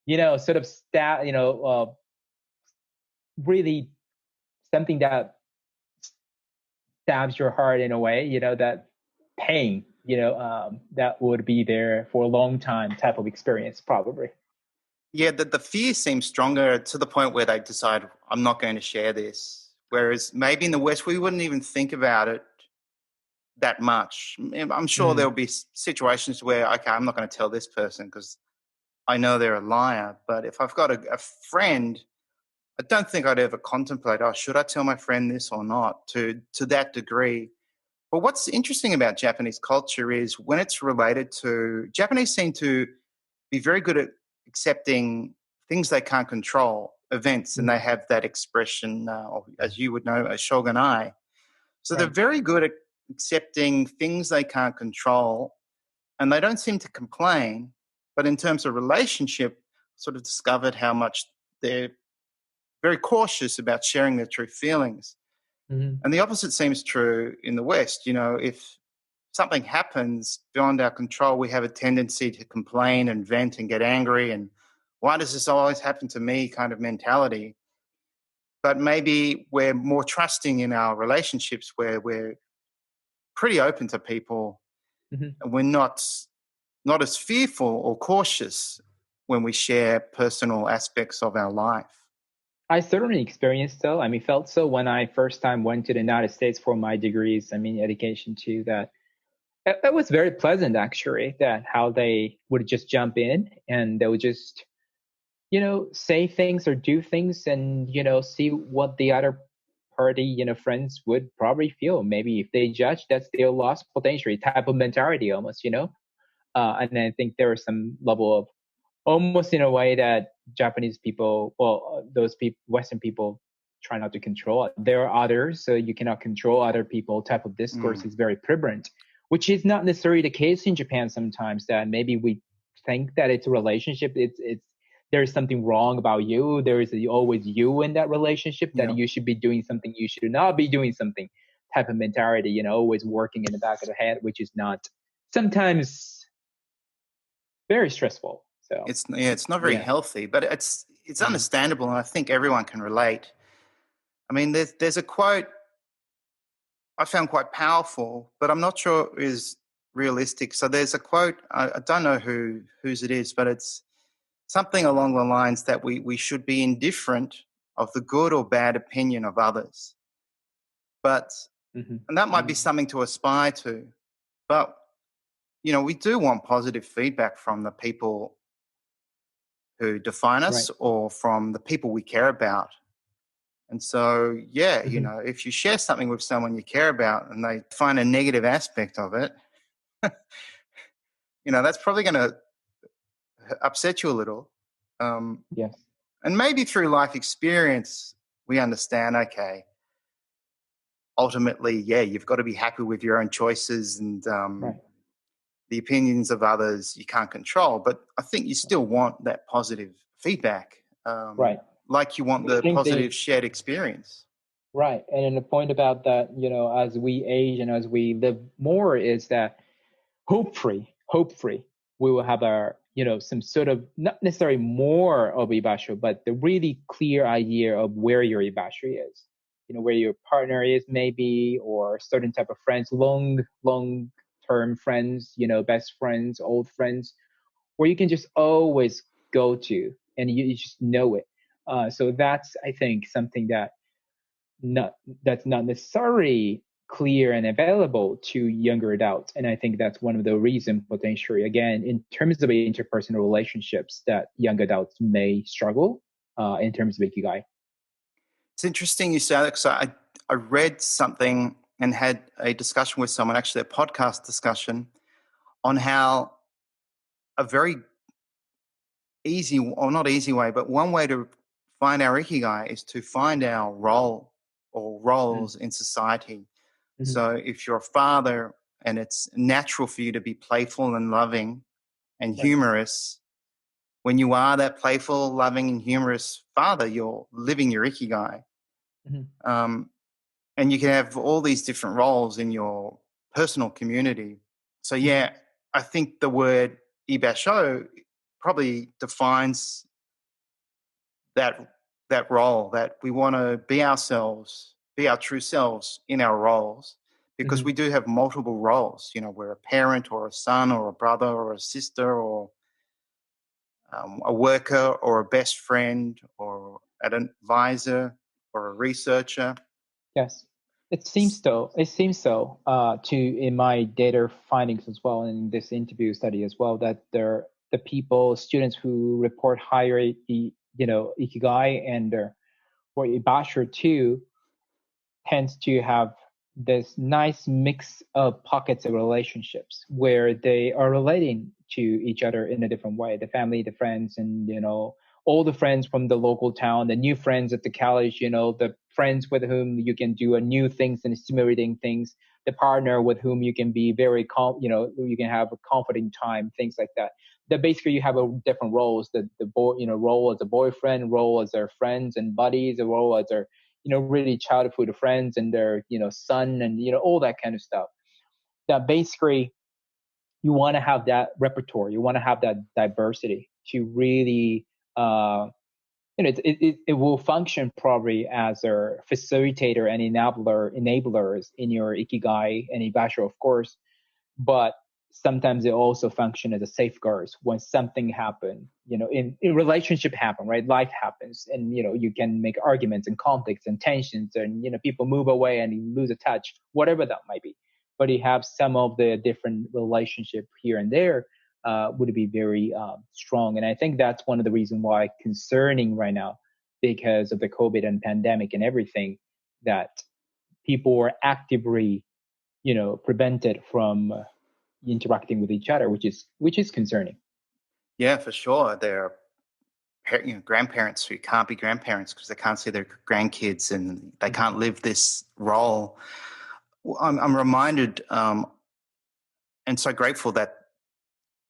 sort of really something that stabs your heart in a way, that pain, that would be there for a long time type of experience, probably. Yeah, the fear seems stronger to the point where they decide, I'm not going to share this. Whereas maybe in the West, we wouldn't even think about it that much. I'm sure Mm, there'll be situations where, okay, I'm not going to tell this person because I know they're a liar. But if I've got a friend, I don't think I'd ever contemplate, oh, should I tell my friend this or not, to that degree. But what's interesting about Japanese culture is when it's related to, Japanese seem to be very good at accepting things they can't control, events, and they mm, have that expression, as you would know, a shogunai. So they're right. very good at accepting things they can't control, and they don't seem to complain. But in terms of relationship, sort of discovered how much they're very cautious about sharing their true feelings. Mm, And the opposite seems true in the West. If something happens beyond our control, we have a tendency to complain and vent and get angry and why does this always happen to me kind of mentality. But maybe we're more trusting in our relationships where we're pretty open to people mhm. and we're not as fearful or cautious when we share personal aspects of our life. I certainly experienced so. I mean, felt so when I first time went to the United States for my degrees. I mean, education too. That it was very pleasant actually. That how they would just jump in and they would just say things or do things and see what the other party friends would probably feel. Maybe if they judge, that's their loss potentially type of mentality almost. And I think there is some level of almost in a way that Japanese people, well, those people, Western people, try not to control. There are others, so you cannot control other people. Type of discourse Mm, is very prevalent, which is not necessarily the case in Japan. Sometimes that maybe we think that it's a relationship. It's there's something wrong about you. There is always you in that relationship that yeah. you should be doing something. You should not be doing something. Type of mentality, always working in the back of the head, which is not sometimes very stressful. So It's not very yeah. healthy, but it's Mm. understandable, and I think everyone can relate. I mean, there's a quote I found quite powerful, but I'm not sure is realistic. So there's a quote, I don't know whose it is, but it's something along the lines that we should be indifferent of the good or bad opinion of others. But Hmm. and that might be Hmm. something to aspire to. But we do want positive feedback from the people who define Right. us or from the people we care about. And so, yeah, Hmm. if you share something with someone you care about and they find a negative aspect of it, that's probably going to upset you a little. Um, Yes. and maybe through life experience, we understand, okay, ultimately, yeah, you've got to be happy with your own choices and Right. the opinions of others you can't control. But I think you still want that positive feedback, Right. like you want I the think positive they shared experience. right. And then the point about that, as we age and as we live more is that hopefully we will have some sort of not necessarily more of ibasho, but the really clear idea of where your ibasho is. Where your partner is maybe, or certain type of friends, long term friends, best friends, old friends, where you can just always go to and you just know it. So that's I think something not that's not necessarily clear and available to younger adults. And I think that's one of the reasons potentially, again, in terms of interpersonal relationships, that young adults may struggle in terms of ikigai. It's interesting you say that because I read something and had a discussion with someone, actually a podcast discussion, on how a very easy, or not easy way, but one way to find our ikigai is to find our role or roles in society. Mm-hmm. So if you're a father and it's natural for you to be playful and loving and Right. humorous, when you are that playful, loving, and humorous father, you're living your ikigai. Mm-hmm. Um, and you can have all these different roles in your personal community. So Mm-hmm. yeah, I think the word ibasho probably defines that role, that we want to be ourselves be our true selves in our roles, because we do have multiple roles. We're a parent or a son or a brother or a sister or a worker or a best friend or an advisor or a researcher. Yes. It seems so to in my data findings as well, and in this interview study as well, that the people, students who report higher ikigai and or ibasher too tends to have this nice mix of pockets of relationships where they are relating to each other in a different way. The family, the friends, and all the friends from the local town, the new friends at the college, the friends with whom you can do a new things and stimulating things, the partner with whom you can be very you can have a comforting time, things like that. That basically you have a different roles. The boy, role as a boyfriend, role as their friends and buddies, a role as their really childhood friends and their, son and, all that kind of stuff. That basically you want to have that repertoire. You want to have that diversity to really, it will function probably as a facilitator and enablers in your ikigai and ibasho, of course, but sometimes it also function as a safeguards when something happen, in relationship happen, right? Life happens, and you can make arguments and conflicts and tensions, and people move away and you lose a touch, whatever that might be. But you have some of the different relationship here and there would be very strong, and I think that's one of the reasons why concerning right now, because of the COVID and pandemic and everything, that people are actively prevented from interacting with each other, which is concerning. Yeah, for sure. There are grandparents who can't be grandparents because they can't see their grandkids and they can't live this role. I'm reminded and so grateful that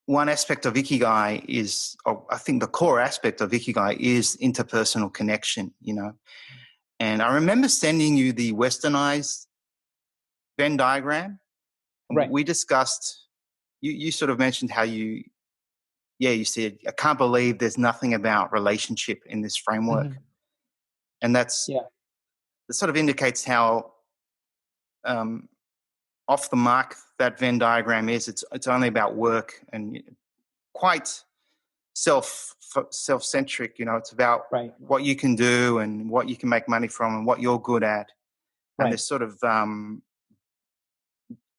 one aspect of Ikigai is, I think the core aspect of Ikigai is interpersonal connection, And I remember sending you the westernized Venn diagram. Right. We discussed, you sort of mentioned how you said, I can't believe there's nothing about relationship in this framework. And that sort of indicates how off the mark that Venn diagram is. It's only about work and quite self-centric. It's about what you can do and what you can make money from and what you're good at. And this sort of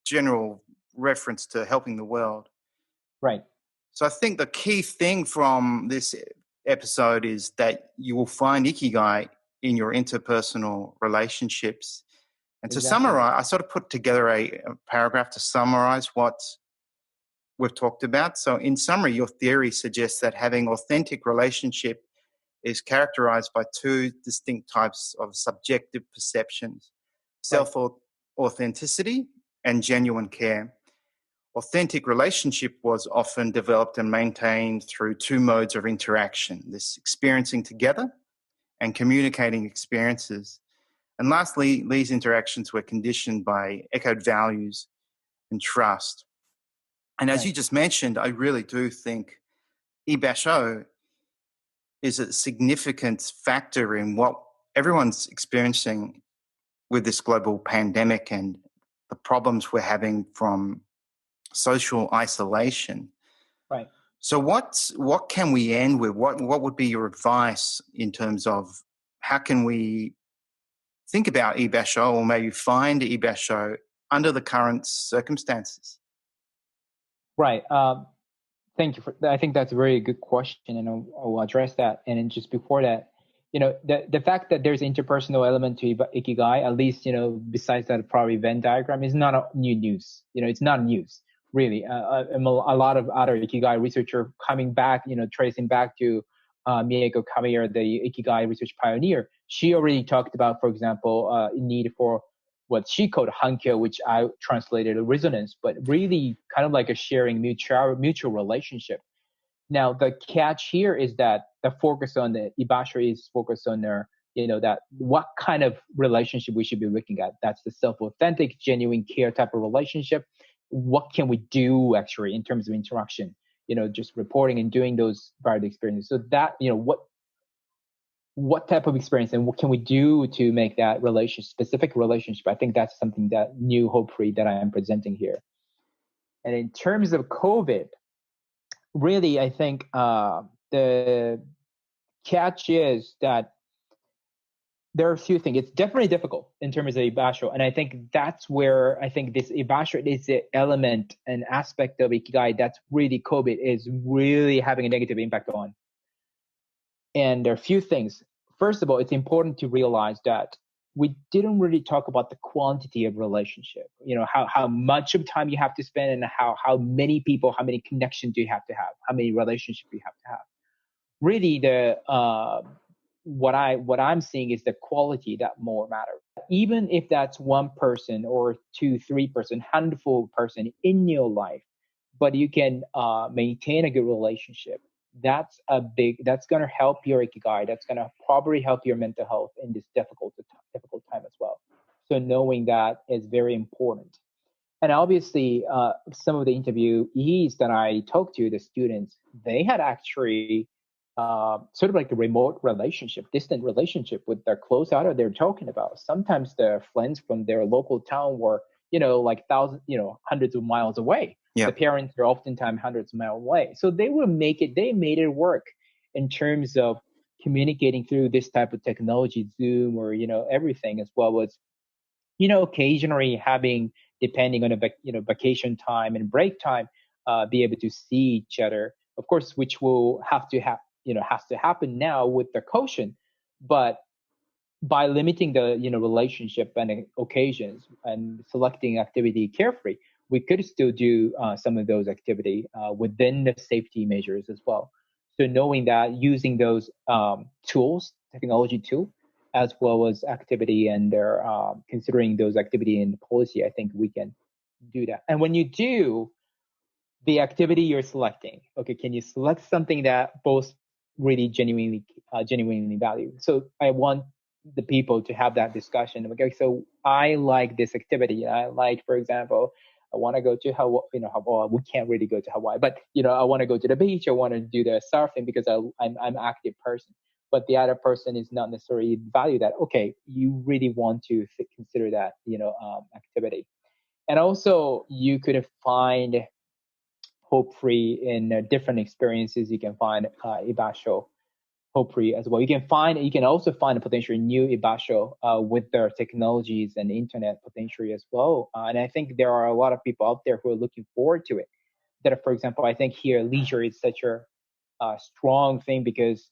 general reference to helping the world. Right. So I think the key thing from this episode is that you will find Ikigai in your interpersonal relationships. And to summarize, I sort of put together a paragraph to summarize what we've talked about. So in summary, your theory suggests that having authentic relationship is characterized by two distinct types of subjective perceptions: self-authenticity and genuine care. Authentic relationship was often developed and maintained through two modes of interaction: this experiencing together and communicating experiences. And lastly, these interactions were conditioned by echoed values and trust. And as you just mentioned, I really do think Ibasho is a significant factor in what everyone's experiencing with this global pandemic and the problems we're having from social isolation. Right. So what can we end with? What would be your advice in terms of how can we think about Ibasho or maybe find Ibasho under the current circumstances? Right. Thank you I think that's a very good question, and I'll address that. And then just before that, the fact that there's interpersonal element to Ikigai, at least, besides that probably Venn diagram, is not a new news. It's not news, really. A lot of other Ikigai researcher coming back, tracing back to Mieko Kamiya, the Ikigai research pioneer. She already talked about, for example, need for what she called hankyo, which I translated as resonance, but really kind of like a sharing mutual relationship. Now, the catch here is that the focus on the ibasho is focused on their, that what kind of relationship we should be looking at. That's the self-authentic, genuine care type of relationship. What can we do actually in terms of interaction? Just reporting and doing those varied experiences. So that, what type of experience and what can we do to make that specific relationship. I think that's something that new hopefully that I am presenting here. And in terms of COVID, really, I think the catch is that there are a few things. It's definitely difficult in terms of Ibasho. And I think that's where I think this Ibasho is the element and aspect of Ikigai that's really COVID is really having a negative impact on. And there are a few things. First of all, it's important to realize that we didn't really talk about the quantity of relationship, how much of time you have to spend and how many people, how many connections do you have to have, how many relationships you have to have. Really what I'm seeing is the quality that more matters. Even if that's one person or 2, 3 person, handful person in your life, but you can maintain a good relationship. That's going to help your Ikigai. That's going to probably help your mental health in this difficult time as well. So knowing that is very important. And obviously, some of the interviewees that I talked to, the students, they had actually sort of like a remote relationship, distant relationship with their close outer they're talking about. Sometimes their friends from their local town were, like thousands, hundreds of miles away. Yeah. The parents are oftentimes hundreds of miles away. So they made it work in terms of communicating through this type of technology, Zoom or, everything, as well as, occasionally having, depending on vacation time and break time, be able to see each other, of course, which will has to happen now with the caution, but by limiting the relationship and occasions and selecting activity carefully, we could still do some of those activity within the safety measures as well. So knowing that, using those technology tool, as well as activity and considering those activity in policy, I think we can do that. And when you do the activity you're selecting, okay, can you select something that both really genuinely value? So I want the people to have that discussion. Okay, so I like this activity. I like, for example, I want to go to Hawaii. Hawaii. We can't really go to Hawaii, but I want to go to the beach. I want to do the surfing because I'm an active person. But the other person is not necessarily value that. Okay, you really want to consider that activity, and also you could find hopefully in different experiences. You can find Ibasho hopefully as well. You can also find a potentially new Ibasho with their technologies and internet potentially as well. And I think there are a lot of people out there who are looking forward to it. That, for example, I think here leisure is such a strong thing because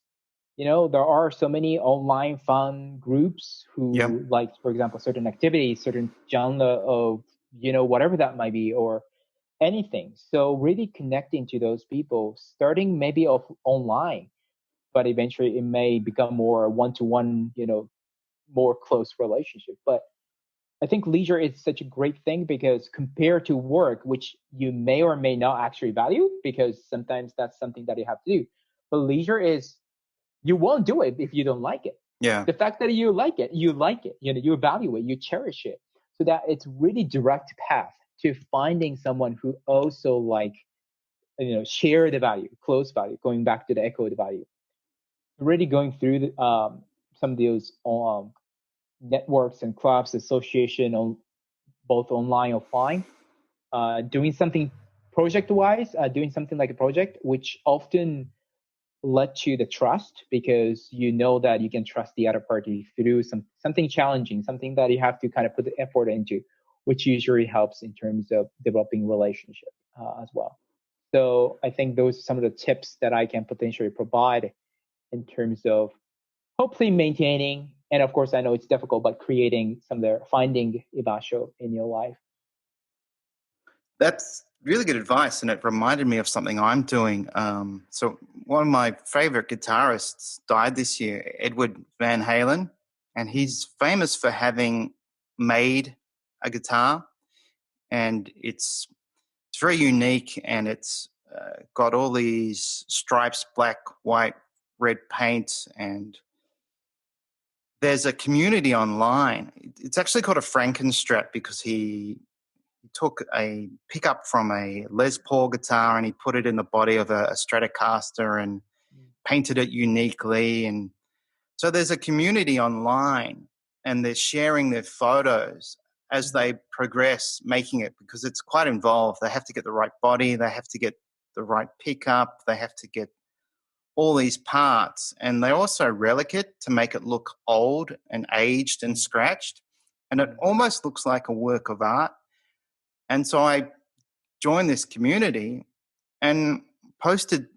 there are so many online fun groups who like, for example, certain activities, certain genre of whatever that might be, or anything. So really connecting to those people, starting maybe online, but eventually it may become more one-to-one, more close relationship. But I think leisure is such a great thing because compared to work, which you may or may not actually value, because sometimes that's something that you have to do. But leisure is, you won't do it if you don't like it. Yeah. The fact that you like it, you value it, you cherish it. So that it's really direct path to finding someone who also share the value, close value, going back to the echo value. Really going through some of those networks and clubs, association on both online and offline, doing something project-wise, doing something like a project, which often led to the trust because that you can trust the other party through something challenging, something that you have to kind of put the effort into, which usually helps in terms of developing relationship as well. So I think those are some of the tips that I can potentially provide in terms of hopefully maintaining, and of course I know it's difficult, but creating finding Ibasho in your life. That's really good advice, and it reminded me of something I'm doing. So one of my favorite guitarists died this year, Edward Van Halen, and he's famous for having made a guitar, and it's very unique, and it's got all these stripes, black, white, red paint, and there's a community online. It's actually called a Frankenstrat because he took a pickup from a Les Paul guitar and he put it in the body of a Stratocaster and painted it uniquely. And So there's a community online, and they're sharing their photos as they progress making it, because it's quite involved. They have to get the right body, they have to get the right pickup, they have to get all these parts, and they also relic it to make it look old and aged and scratched, and it almost looks like a work of art. And so I joined this community and posted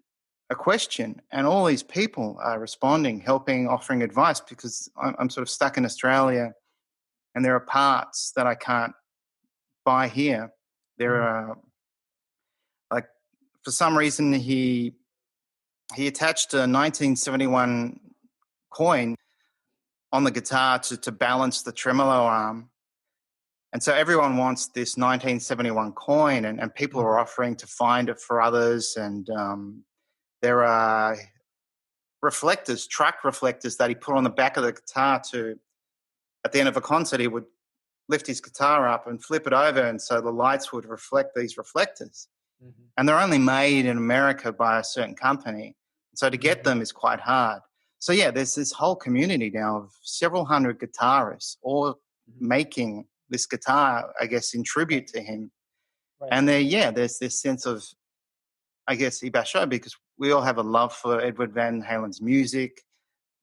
a question, and all these people are responding, helping, offering advice, because I'm sort of stuck in Australia and there are parts that I can't buy here. There are, like, for some reason he attached a 1971 coin on the guitar to balance the tremolo arm. And so everyone wants this 1971 coin, and people are offering to find it for others. And there are reflectors, truck reflectors that he put on the back of the guitar to, at the end of a concert, he would lift his guitar up and flip it over, and so the lights would reflect these reflectors. And they're only made in America by a certain company. So to get them is quite hard. So yeah, there's this whole community now of several hundred guitarists all making this guitar, I guess, in tribute to him. And there's this sense of, I guess, ibasho, because we all have a love for Edward Van Halen's music.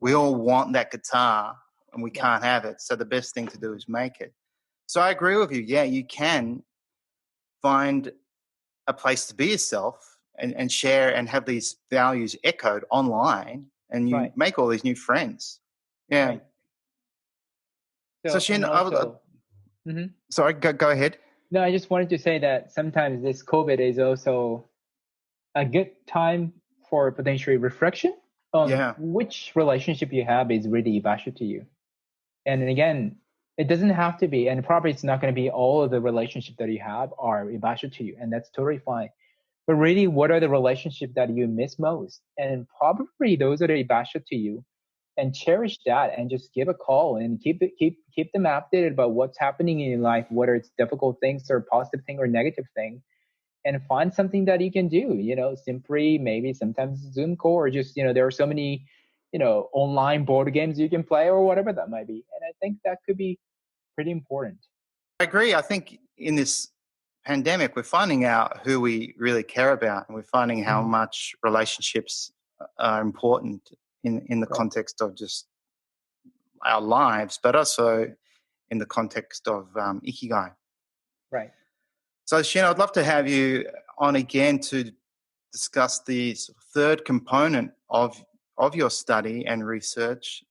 We all want that guitar, and we can't have it. So the best thing to do is make it. So I agree with you. Yeah, you can find a place to be yourself and share and have these values echoed online, and you make all these new friends. Yeah. Right. So Shin, sorry, go ahead. No, I just wanted to say that sometimes this COVID is also a good time for potentially reflection on which relationship you have is really special to you. And again, it doesn't have to be, and probably it's not going to be all of the relationships that you have are special to you, and that's totally fine. But really, what are the relationships that you miss most? And probably those that are special to you, and cherish that, and just give a call and keep them updated about what's happening in your life, whether it's difficult things or positive thing or negative thing, and find something that you can do. Simply maybe sometimes Zoom call, or just there are so many online board games you can play, or whatever that might be. And I think that could be pretty important. I agree. I think in this pandemic, we're finding out who we really care about, and we're finding how much relationships are important in the context of just our lives, but also in the context of Ikigai. Right. So, Shin, I'd love to have you on again to discuss the sort of third component of your study and research.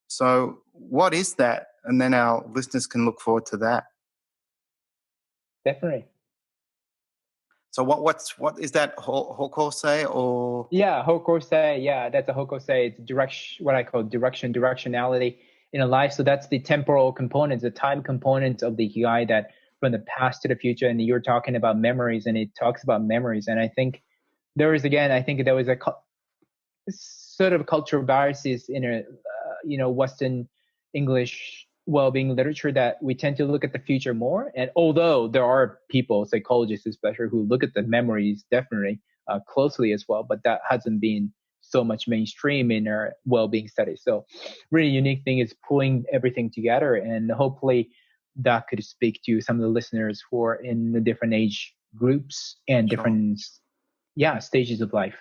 So what is that? And then our listeners can look forward to that. Definitely. So what is that, hokosei or? Yeah, hokosei. Yeah, that's a hokosei. It's what I call directionality in a life. So that's the temporal components, the time components of the Ikigai, that from the past to the future. And you're talking about memories, and it talks about memories. And I think there was a sort of cultural biases in Western English well-being literature, that we tend to look at the future more. And although there are people, psychologists especially, who look at the memories definitely closely as well, but that hasn't been so much mainstream in our well-being studies. So really unique thing is pulling everything together, and hopefully that could speak to some of the listeners who are in the different age groups and different stages of life.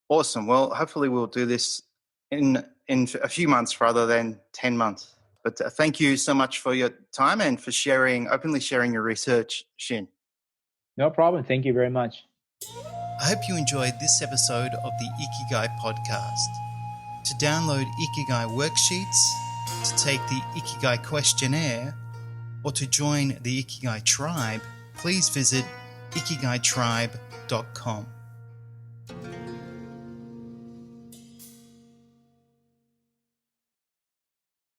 Awesome. Well, hopefully we'll do this in a few months rather than 10 months. But thank you so much for your time and for openly sharing your research, Shin. No problem. Thank you very much. I hope you enjoyed this episode of the Ikigai Podcast. To download Ikigai worksheets, to take the Ikigai questionnaire, or to join the Ikigai tribe, please visit ikigaitribe.com.